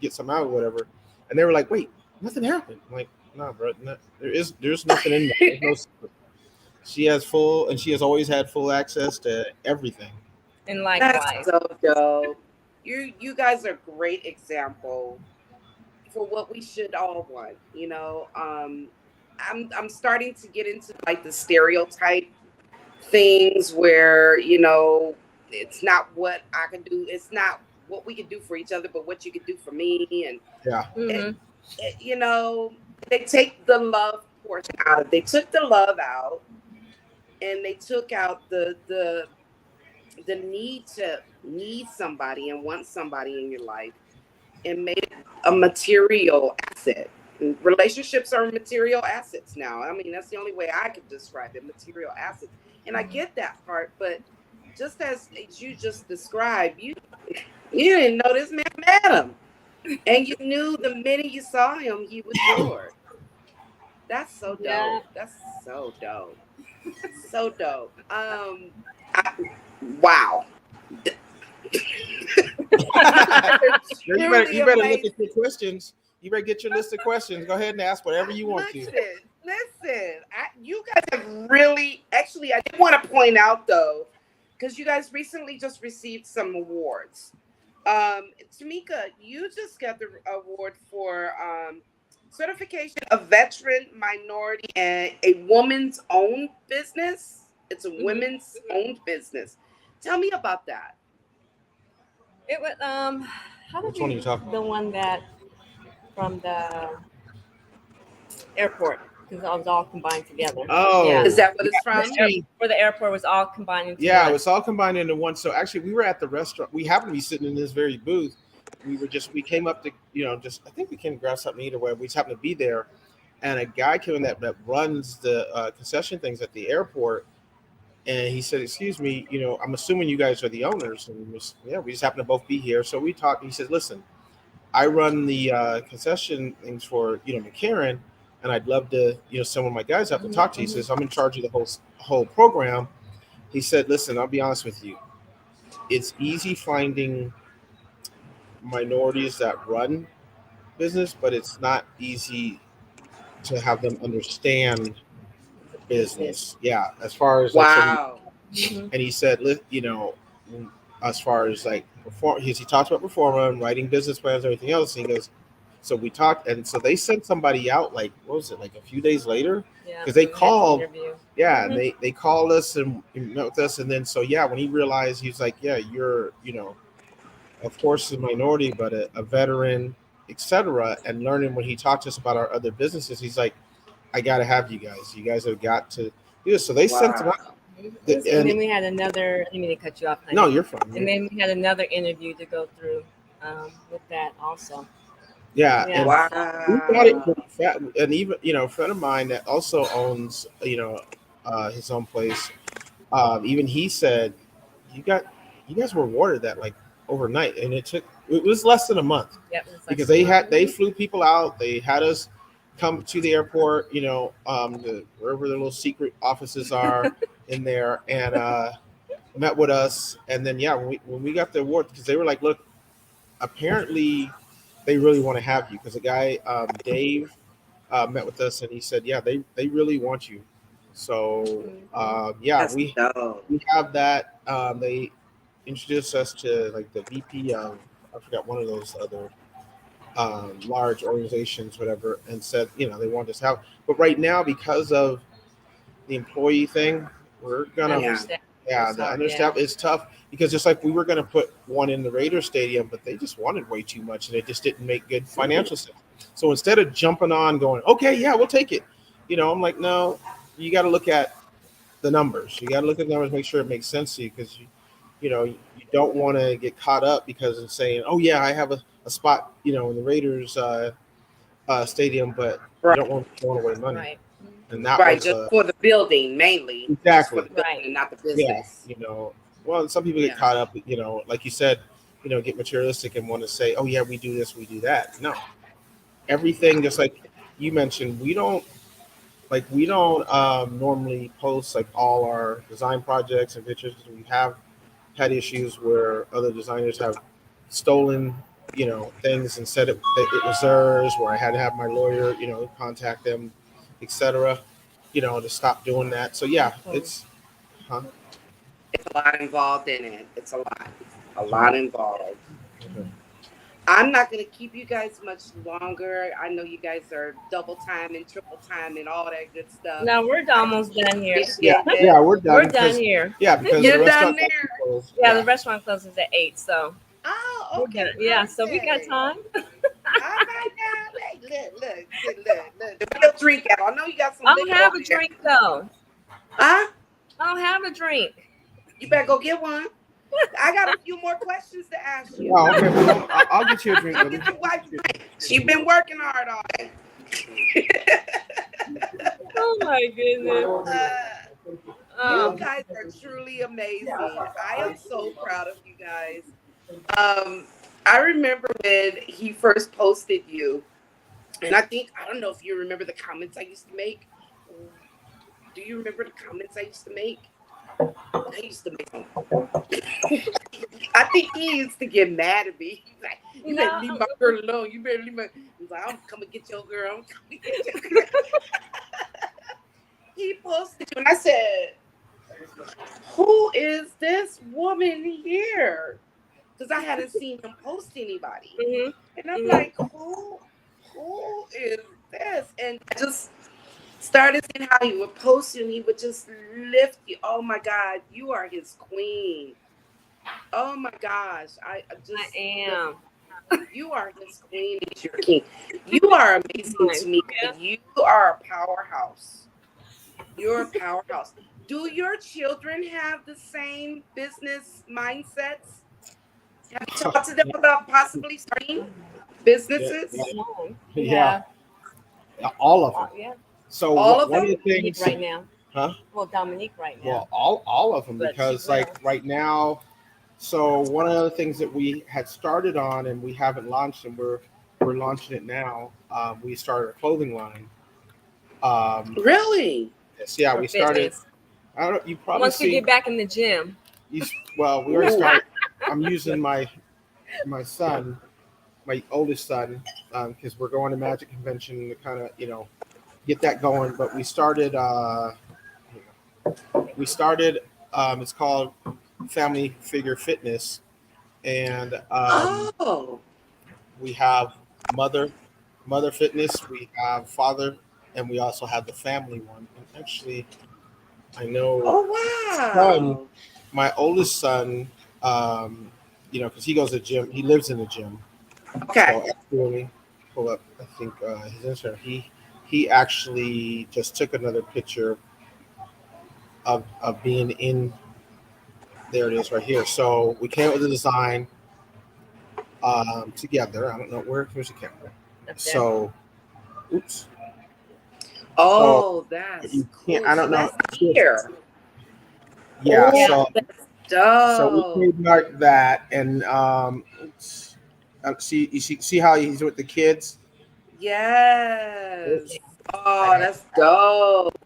get some out or whatever. And they were like, "Wait, nothing happened." I'm like, "No, bro, there's nothing in there. There's no secret." She has full, and she has always had full access to everything. And That's likewise. so dope. You guys are a great example for what we should all want. I'm starting to get into like the stereotype things where it's not what I can do. It's not what we can do for each other, but what you can do for me. And Yeah. it, they take the love portion out of. They took the love out, and they took out the need to need somebody and want somebody in your life, and made it a material asset. And relationships are material assets now. I mean, that's the only way I could describe it, material assets. And I get that part, but just as you just described, you didn't know this man met him. And you knew the minute you saw him, he was yours. That's so dope. Yeah. That's so dope. So dope. Wow. You better look at your questions. You better get your list of questions. Go ahead and ask whatever you want to. Listen. You guys have really, actually, I did want to point out though, because you guys recently just received some awards. Tamika, you just got the award for certification of veteran minority and a woman's owned business. It's a women's owned business. Tell me about that. It was how did Which one are you talking the one that from the airport, because it was all combined together. Oh, Yeah. Is that what it's from? For the airport was all combined into Yeah, one. it was all combined into one. So actually, we were at the restaurant. We happened to be sitting in this very booth. We came up to, I think we came to grab something either way. We just happened to be there, and a guy came in that runs the concession things at the airport, and he said, "Excuse me, I'm assuming you guys are the owners." And we just happen to both be here. So we talked. And he said, "Listen, I run the concession things for McCarran, and I'd love to send one of my guys out to talk to you." He says, "I'm in charge of the whole program." He said, "Listen, I'll be honest with you. It's easy finding minorities that run business, but it's not easy to have them understand business." Yeah, as far as Wow. and he said, as far as like he talks about performer and writing business plans and everything else. And he goes, so we talked, and so they sent somebody out like, what was it, like a few days later? Because they called, and they called us and met with us, and then when he realized, he was like, "Yeah, you're of course a minority, but a veteran, etc." And learning when he talked to us about our other businesses, he's like, "I got to have you guys. You guys have got to do this." So they sent them out. And then we had another. I didn't mean to cut you off, honey. No, you're fine. And then we had another interview to go through with that also. Yeah. Yeah. And Wow. we got it pretty fat. And even a friend of mine that also owns his own place. Even he said, you guys were awarded that like overnight, and it was less than a month. Yep, because they flew people out. They had us come to the airport, wherever the little secret offices are in there, and met with us. And then when we got the award, because they were like, "Look, apparently they really want to have you," because the guy Dave met with us, and he said, "Yeah, they really want you." So we have that. They introduced us to like the VP of, I forgot, one of those other large organizations, whatever, and said they want us to have. But right now, because of the employee thing, we're gonna the understaff is tough, because just like we were gonna put one in the Raiders stadium, but they just wanted way too much, and it just didn't make good financial sense. So instead of jumping on going, "Okay, yeah, we'll take it," I'm like, no, you got to look at the numbers. You got to look at the numbers, make sure it makes sense to you, because you don't want to get caught up because of saying, "Oh yeah, I have a spot in the Raiders stadium," but you don't want to throw away money. Right. And that was just for the building mainly. Exactly. Just for the building, and not the business. Well, some people get caught up, like you said, get materialistic and want to say, oh yeah, we do this, we do that. No, everything, just like you mentioned, we don't normally post like all our design projects and pictures. We have had issues where other designers have stolen, things and said that it was theirs, where I had to have my lawyer, contact them, etc., to stop doing that. So yeah, it's, huh? It's a lot involved in it. It's a Mhm. lot involved. Mhm. I'm not going to keep you guys much longer. I know you guys are double time and triple time and all that good stuff. No, we're I almost done here. Yeah, appreciate it. yeah, we're done. We're done here. Yeah, because the You're done restaurant there. closed. Yeah, the restaurant closes at 8, so Oh, we're okay. done. Yeah, so we got Perfect. time. All right now. Hey, look. Where your drink at? I know you got some I don't liquor have over a there. drink though. Huh? I don't have a drink. You better go get one. I got a few more questions to ask you. Oh, okay. Well, I'll get you a drink. I'll get your wife a drink. She's been working hard all day. Oh my goodness. You guys are truly amazing. I am so proud of you guys. I remember when he first posted you, and I don't know if you remember the comments I used to make. Do you remember the comments I used to make? I used to make them. I think he used to get mad at me. He's like, you better leave my girl alone. You better leave my. He's like, I'm coming to get your girl. I'm coming to get your girl. He posted you, and I said, who is this woman here? Because I hadn't seen him post anybody. Mm-hmm. And I'm like, who is this? And I just started seeing how he would post you, and he would just lift you. Oh my God, you are his queen. Oh my gosh, I am. You are his queen. He's your king. You are amazing to me. You are a powerhouse. You're a powerhouse. Do your children have the same business mindsets? Have you talked to them about possibly starting businesses? Yeah. All of them. Yeah. So all of one them? of the things right now. Huh? Well, Dominique right now. Well, all of them, But because like right now, so one of the things that we had started on and we haven't launched, and we're launching it now. We started a clothing line. Really? Yes, yeah, For we started. fitness. I don't. You probably Once we see. get back in the gym. Well, we already started. I'm using my son, my oldest son, because we're going to Magic Convention to kind of get that going. But we started. It's called Family Figure Fitness, and we have mother fitness, we have father, and we also have the family one. And actually, I know. Oh wow! My oldest son, because he goes to the gym, he lives in the gym. Okay. So actually, pull up. I think his Instagram. He actually just took another picture of being in. There it is, right here. So we came up with a design together. I don't know where's the camera. So, oops. Oh, so that's you can't. cool. I don't know. Here. Yeah. Oh, that's dope. So we trademarked that, and see how he's with the kids. Yes. Oh, that's dope.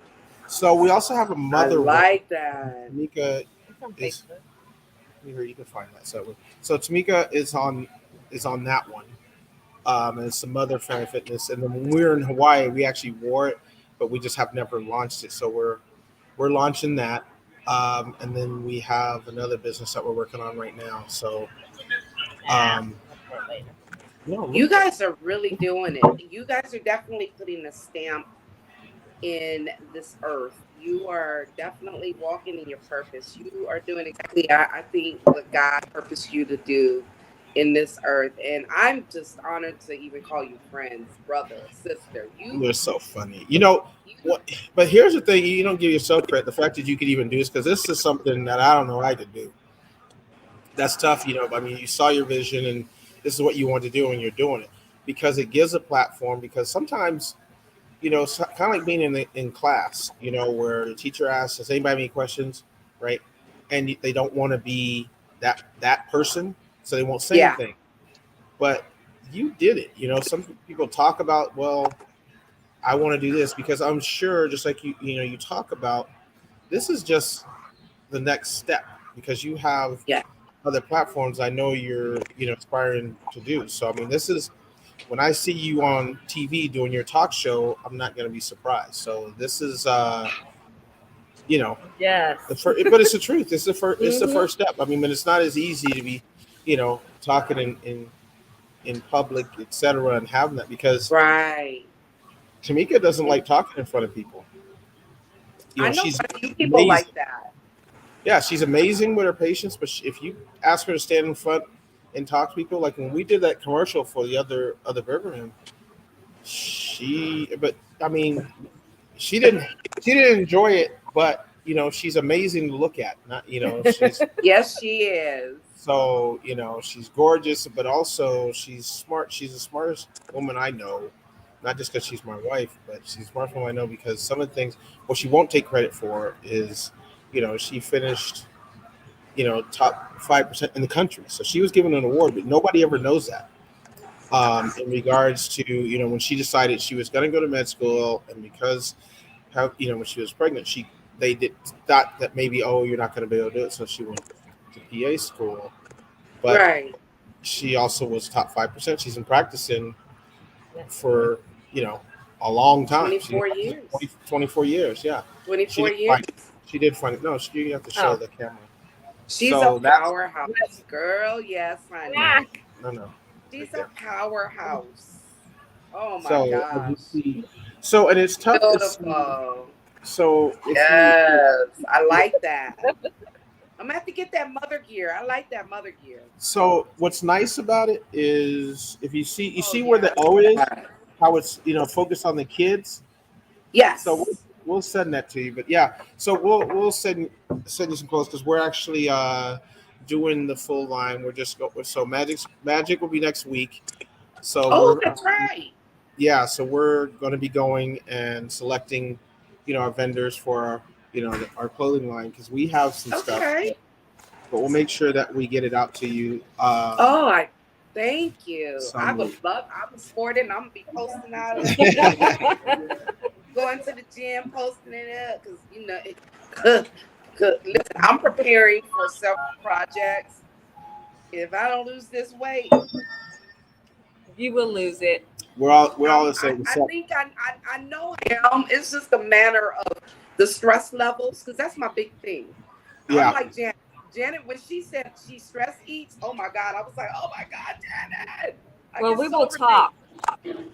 So we also have a mother. I like that. Tamika is here. You can find that. So Tamika is on that one. And it's some Mother Family Fitness. And then when we were in Hawaii, we actually wore it, but we just have never launched it. So we're launching that. And then we have another business that we're working on right now. So you guys are really doing it. You guys are definitely putting a stamp in this earth. You are definitely walking in your purpose. You are doing exactly, I think, what God purposed you to do in this earth. And I'm just honored to even call you friends, brother, sister. You're so funny. What? But here's the thing: you don't give yourself credit. The fact that you could even do this, because this is something that I don't know I could do. That's tough, I mean, you saw your vision, and this is what you want to do, and you're doing it because it gives a platform. Because sometimes, it's kind of like being in class, where the teacher asks, "Does anybody have any questions?" Right? And they don't want to be that person. so they won't say anything. But you did it. You know, some people talk about, well, I want to do this because I'm sure, just like you talk about, this is just the next step because you have other platforms I know you're, aspiring to do. So, I mean, this is, when I see you on TV doing your talk show, I'm not going to be surprised. So this is, Yes. but it's the truth. It's the first. It's the first step. I mean, but it's not as easy to be, talking in public, etc., and having that because Tamika doesn't like talking in front of people. I know she's a few people amazing. like that. Yeah, she's amazing with her patience, but if you ask her to stand in front and talk to people, like when we did that commercial for the other Burgerim, but I mean, she didn't enjoy it, but she's amazing to look at. Not she's Yes, she is. so she's gorgeous, but also she's smart. She's the smartest woman I know. Not just because she's my wife, but she's the smartest woman I know because some of the things what she won't take credit for is, she finished, top 5% in the country. So she was given an award, but nobody ever knows that. In regards to, when she decided she was going to go to med school, and because when she was pregnant, they thought that maybe, oh, you're not going to be able to do it, so she went to PA school. But she also was top 5%. She's been practicing for a long time. 24 years. 24 years, yeah. 24 years. She did find it. No, you have to show the camera. She's a powerhouse, girl. Yes, honey. Yeah. No. She's a powerhouse. Oh my gosh. So, and it's tough. Beautiful. Yes, I like that. I'm gonna have to get that mother gear. I like that mother gear. So what's nice about it is if you see where the O is, how it's focused on the kids. Yes. So we'll send that to you. But yeah, so we'll send you some clothes because we're actually doing the full line. We're just so Magic will be next week. So that's right. Yeah, so we're going to be going and selecting, our vendors for our clothing line because we have some stuff. But we'll make sure that we get it out to you. Thank you. I would love. I'm sporting. I'm gonna be posting out. Going to the gym, posting it up because listen, I'm preparing for several projects. If I don't lose this weight, you will lose it. We're all the same. I think I know I am. It's just a matter of the stress levels because that's my big thing. I'm like Janet. Janet, when she said she stress eats, oh my God, I was like, oh my God, Janet. Well, we will talk. We will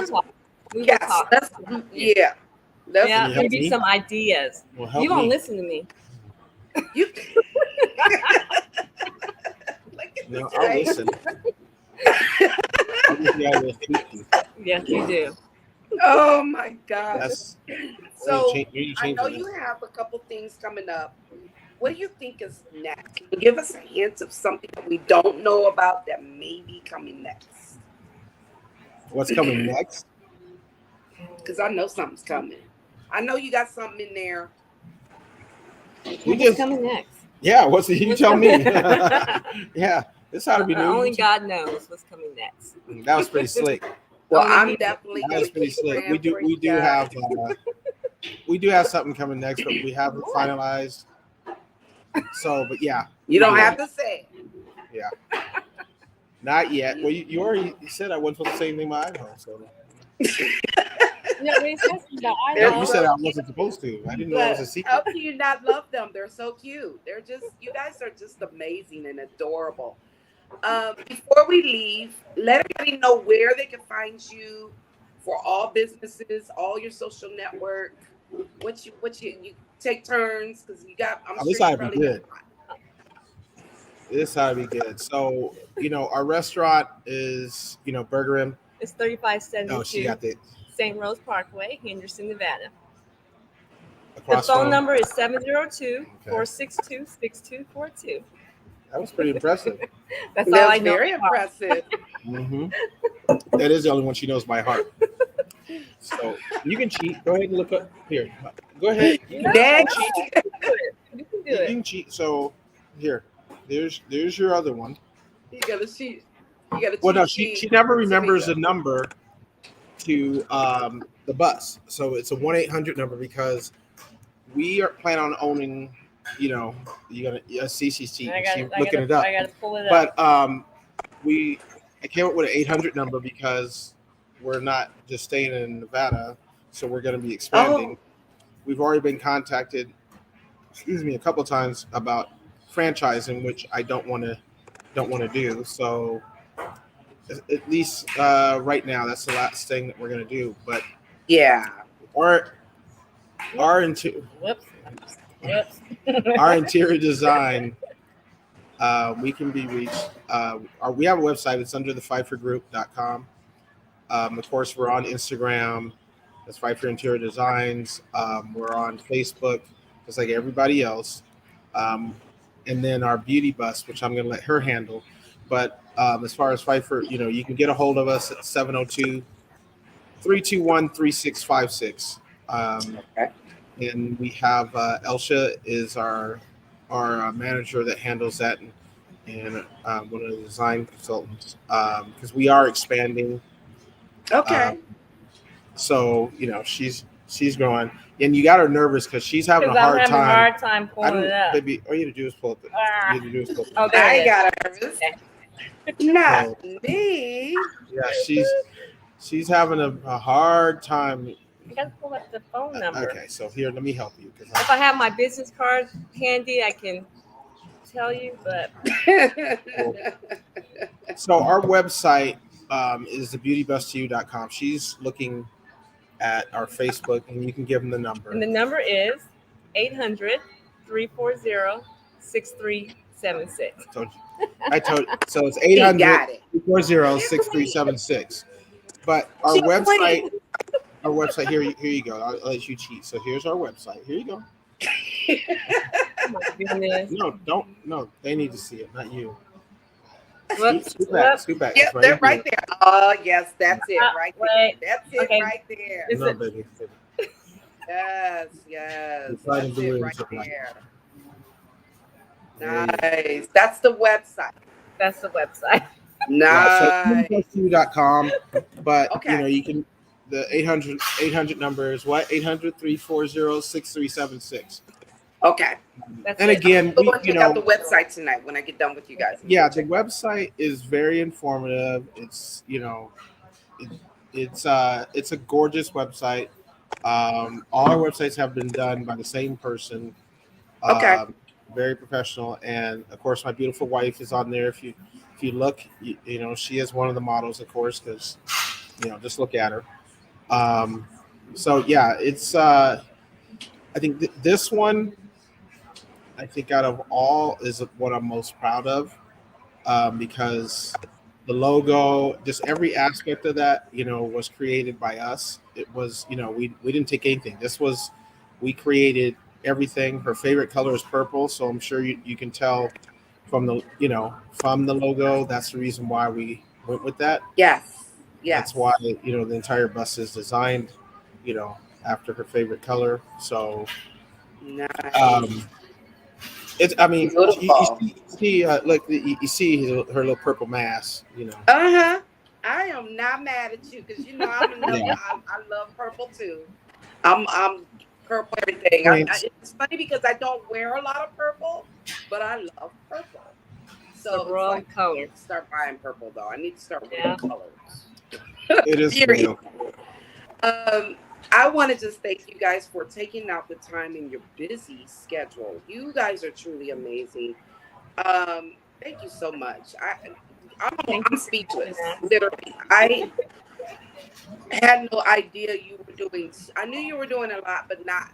talk. We will talk. Let's give you some ideas. Well, you won't listen to me. You no, I'll listen. Yes, you do. Oh my God. So I know you have a couple things coming up. What do you think is next? Can you give us a hint of something that we don't know about that may be coming next? What's coming next? Because I know something's coming. I know you got something in there. What's coming next? Yeah, you tell me. Yeah, this ought to be new. Only God knows what's coming next. That was pretty slick. Well, I'm definitely. That was pretty slick. We do have something coming next, but we haven't finalized. So, but yeah. You don't have to say it. Yeah. Not yet. Well, you already said I wasn't supposed to say anything about Idaho, so. No, it says about Idaho. You said I wasn't supposed to. I didn't know it was a secret. How can you not love them? They're so cute. You guys are just amazing and adorable. Before we leave, let everybody know where they can find you for all businesses, all your social network. What you take turns because you got. This ought to be good. This ought to be good. So our restaurant is Burgerim. It's 3572. Oh, she got that. St. Rose Parkway, Henderson, Nevada. Across the phone number is 702-462-6242. That was pretty impressive. That's all I know. Very impressive. Mm-hmm. That is the only one she knows by heart. So you can cheat. Go ahead and look up here. Go ahead. You can cheat. You can do it. You can cheat. So here, there's your other one. You got a cheat. You got a Well, no, cheat she never sheet, remembers the Tamika. number to the bus. So it's a 1-800 number because we are plan on owning. You know, you're gonna CCC. She looking it up, I gotta pull it up. but I came up with an 800 number because we're not just staying in Nevada, so we're going to be expanding. Oh, We've already been contacted, excuse me, a couple of times about franchising, which I don't want to do. So at least right now, that's the last thing that we're going to do. But yeah. our our into Whoops. Whoops. our interior design, we can be reached. We have a website. It's under the Phyfergroup.com. Of course, we're on Instagram. That's Phyfer Interior Designs. We're on Facebook, just like everybody else. Um, and then our beauty bus, which I'm going to let her handle. But as far as Phyfer, you can get a hold of us at 702-321-3656. Okay. And we have Elsha is our manager that handles that, and one of the design consultants, because we are expanding. Okay. So she's going, and you got her nervous because she's having a Because I'm hard having a time. hard time I pulling don't, it up. baby. All you need to do is pull up. Ah. You need to do is pull up. Oh, there I it is. got nervous. Okay. Not me. Yeah, she's having a hard time. I gotta pull up the phone number. Okay, so here, let me help you. If I have my business card handy, I can tell you. But So our website is thebeautybus2u.com. She's looking at our Facebook, and you can give them the number. and the number is 800-340-6376. I told you. So it's He got it. 800-340-6376. But our She website, here you go. I'll let you cheat. So here's our website. Here you go. Oh my goodness. No, they need to see it, not you. Whoops. Scoot back. Yep, It's they're right here. there. Oh, yes, that's it right there. Wait. That's it Okay. right there. Is No, it- baby. Yes. It's right in That's blue it and right something like there. There you go. Nice. That's the website. That's the website. Nice. beautybus2u.com. But Okay. you can the 800 number is what? 800-340-6376. Okay. That's And it. again, So we'll check out the website tonight when I get done with you guys. yeah, the website is very informative. It's it's a gorgeous website. All our websites have been done by the same person. Okay. Very professional, and of course, my beautiful wife is on there. If you look, she is one of the models, of course, because just look at her. So yeah, it's I think this one, I think out of all is what I'm most proud of, because the logo, just every aspect of that, was created by us. It was, we didn't take anything. We created everything. Her favorite color is purple, so I'm sure you can tell from the logo. That's the reason why we went with that. Yes. That's why the entire bus is designed, after her favorite color. So Nice. it's, I mean, Beautiful. you see, look, you see her little purple mask, I am not mad at you because I'm another. Yeah. I love purple too. I'm purple everything. It's funny because I don't wear a lot of purple, but I love purple. So The wrong color. I need to start buying purple though. I need to start wearing colors. It is Period. real. I want to just thank you guys for taking out the time in your busy schedule. You guys are truly amazing. Thank you so much. I'm speechless. Literally, I had no idea you were doing. I knew you were doing a lot, but not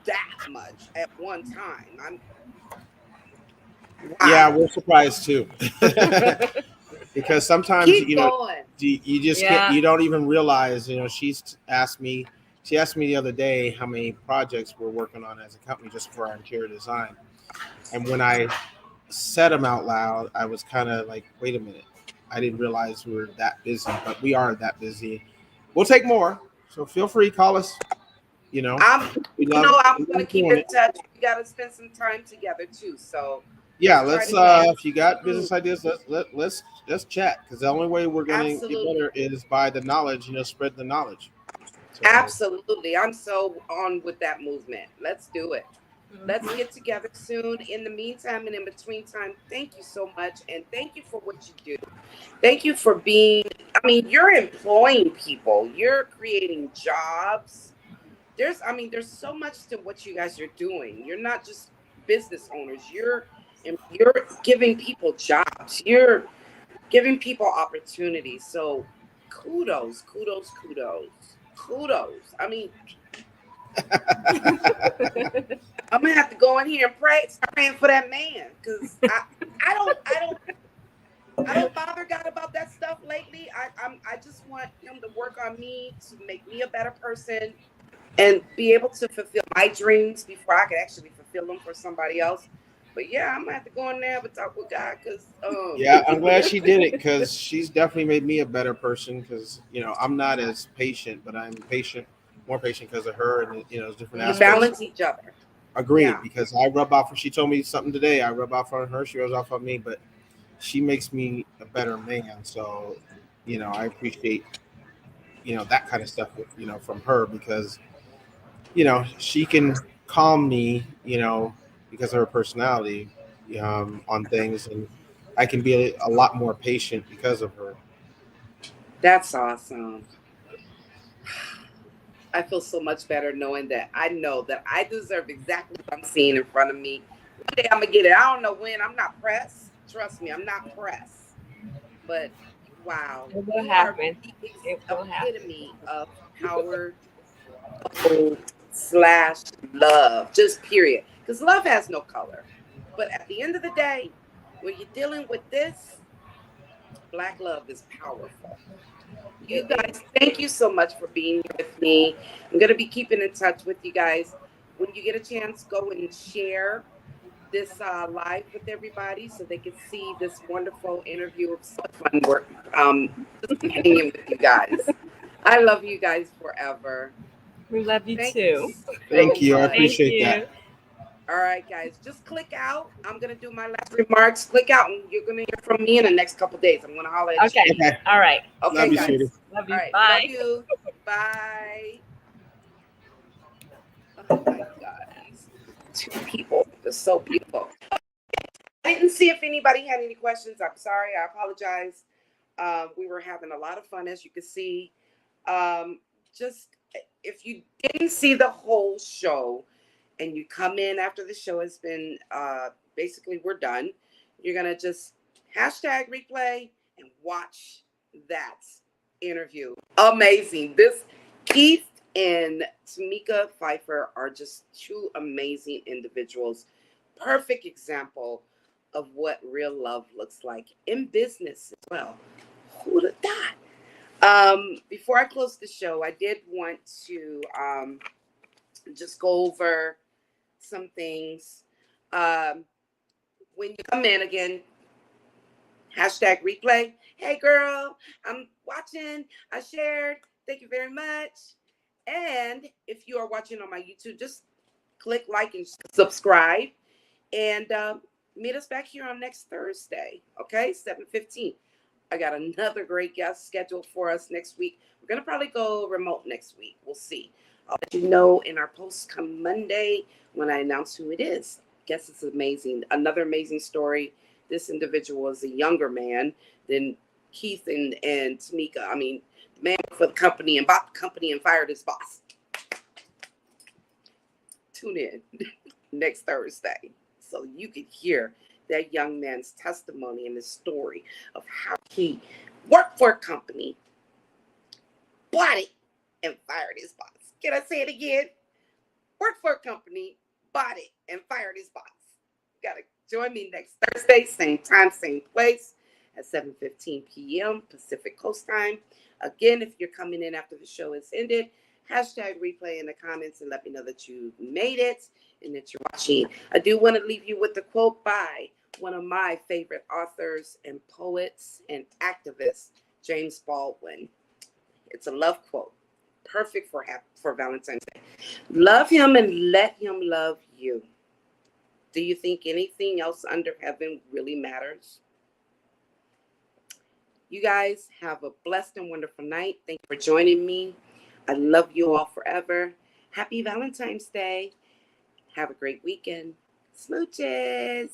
that much at one time. Wow. Yeah, we're surprised too. Because sometimes Keep going. you just you don't even realize. She asked me the other day how many projects we're working on as a company just for our interior design, and when I said them out loud, I was kind of like, wait a minute, I didn't realize we were that busy, but we are that busy. We'll take more, so feel free, call us. I'm going to keep in touch. We got to spend some time together too. So Yeah, try let's to chat. if you got business ideas, let's chat, because the only way we're gonna get Absolutely. better is by the knowledge, spread the knowledge. So Absolutely. I'm so on with that movement. Let's do it. Let's Mhm. get together soon. In the meantime and in between time, thank you so much. And thank you for what you do. Thank you for being, I mean, you're employing people, you're creating jobs. There's so much to what you guys are doing. You're not just business owners. You're giving people jobs. You're giving people opportunities. So kudos, kudos, kudos, kudos. I mean, I'm gonna have to go in here and pray, start praying for that man, because I don't bother God about that stuff lately. I just want him to work on me to make me a better person and be able to fulfill my dreams before I could actually fulfill them for somebody else. But yeah, I'm gonna have to go in there and talk with God, because yeah, I'm glad she did it, because she's definitely made me a better person. Because I'm not as patient, but I'm patient, more patient because of her, and different you aspects. balance each other. Agreed, Yeah, because I rub off. She told me something today. I rub off on her. She rubs off on me, but she makes me a better man. So, I appreciate that kind of stuff from her, because she can calm me, because of her personality, on things, and I can be a lot more patient because of her. that's awesome. I feel so much better knowing that I know that I deserve exactly what I'm seeing in front of me. One day I'm gonna get it. I don't know when. I'm not pressed. Trust me, I'm not pressed. But wow, It will you are happen. the It will happen. epitome of power slash love, just period. Because love has no color. But at the end of the day, when you're dealing with this, black love is powerful. You It is. guys, thank you so much for being here with me. I'm going to be keeping in touch with you guys. When you get a chance, go and share this live with everybody so they can see this wonderful interview. Of so much fun work. Just hanging with you guys. I love you guys forever. We love you Thank you too. so Thank you. I much. Thank appreciate that. you. All right, guys, just click out. I'm gonna do my last remarks. Click out, and you're gonna hear from me in the next couple days. I'm gonna holler at you. Okay. Okay. All right. Love Okay, you, sweetie. guys. Love All you. right, love Bye. you. Bye. Oh my God, these two people are so beautiful. I didn't see if anybody had any questions. I'm sorry. I apologize. We were having a lot of fun, as you can see. Um, just if you didn't see the whole show and you come in after the show has been basically we're done, you're gonna just hashtag replay and watch that interview. Amazing. This Keith and Tamika Phyfer are just two amazing individuals. Perfect example of what real love looks like in business as well. Who would have thought? Before I close the show, I did want to just go over some things. Um, when you come in again, hashtag replay. Hey girl, I'm watching. I shared. Thank you very much. And if you are watching on my YouTube, just click like and subscribe. And meet us back here on next Thursday. Okay, 7:15. I got another great guest scheduled for us next week. We're gonna probably go remote next week. We'll see. I'll let you know in our post come Monday when I announce who it is. Guess it's amazing. Another amazing story. This individual is a younger man than Keith and Tamika. I mean, the man for the company and bought the company and fired his boss. Tune in next Thursday so you can hear that young man's testimony and his story of how he worked for a company, bought it, and fired his boss. Can I say it again? Worked for a company, bought it, and fired his boss. Gotta join me next Thursday, same time, same place, at 7:15 p.m. Pacific Coast Time. Again, if you're coming in after the show is ended, hashtag replay in the comments and let me know that you made it and that you're watching. I do want to leave you with a quote by one of my favorite authors and poets and activists, James Baldwin. It's a love quote, perfect for Valentine's Day. Love him and let him love you. Do you think anything else under heaven really matters? You guys have a blessed and wonderful night. Thank you for joining me. I love you all forever. Happy Valentine's Day. Have a great weekend. Smooches.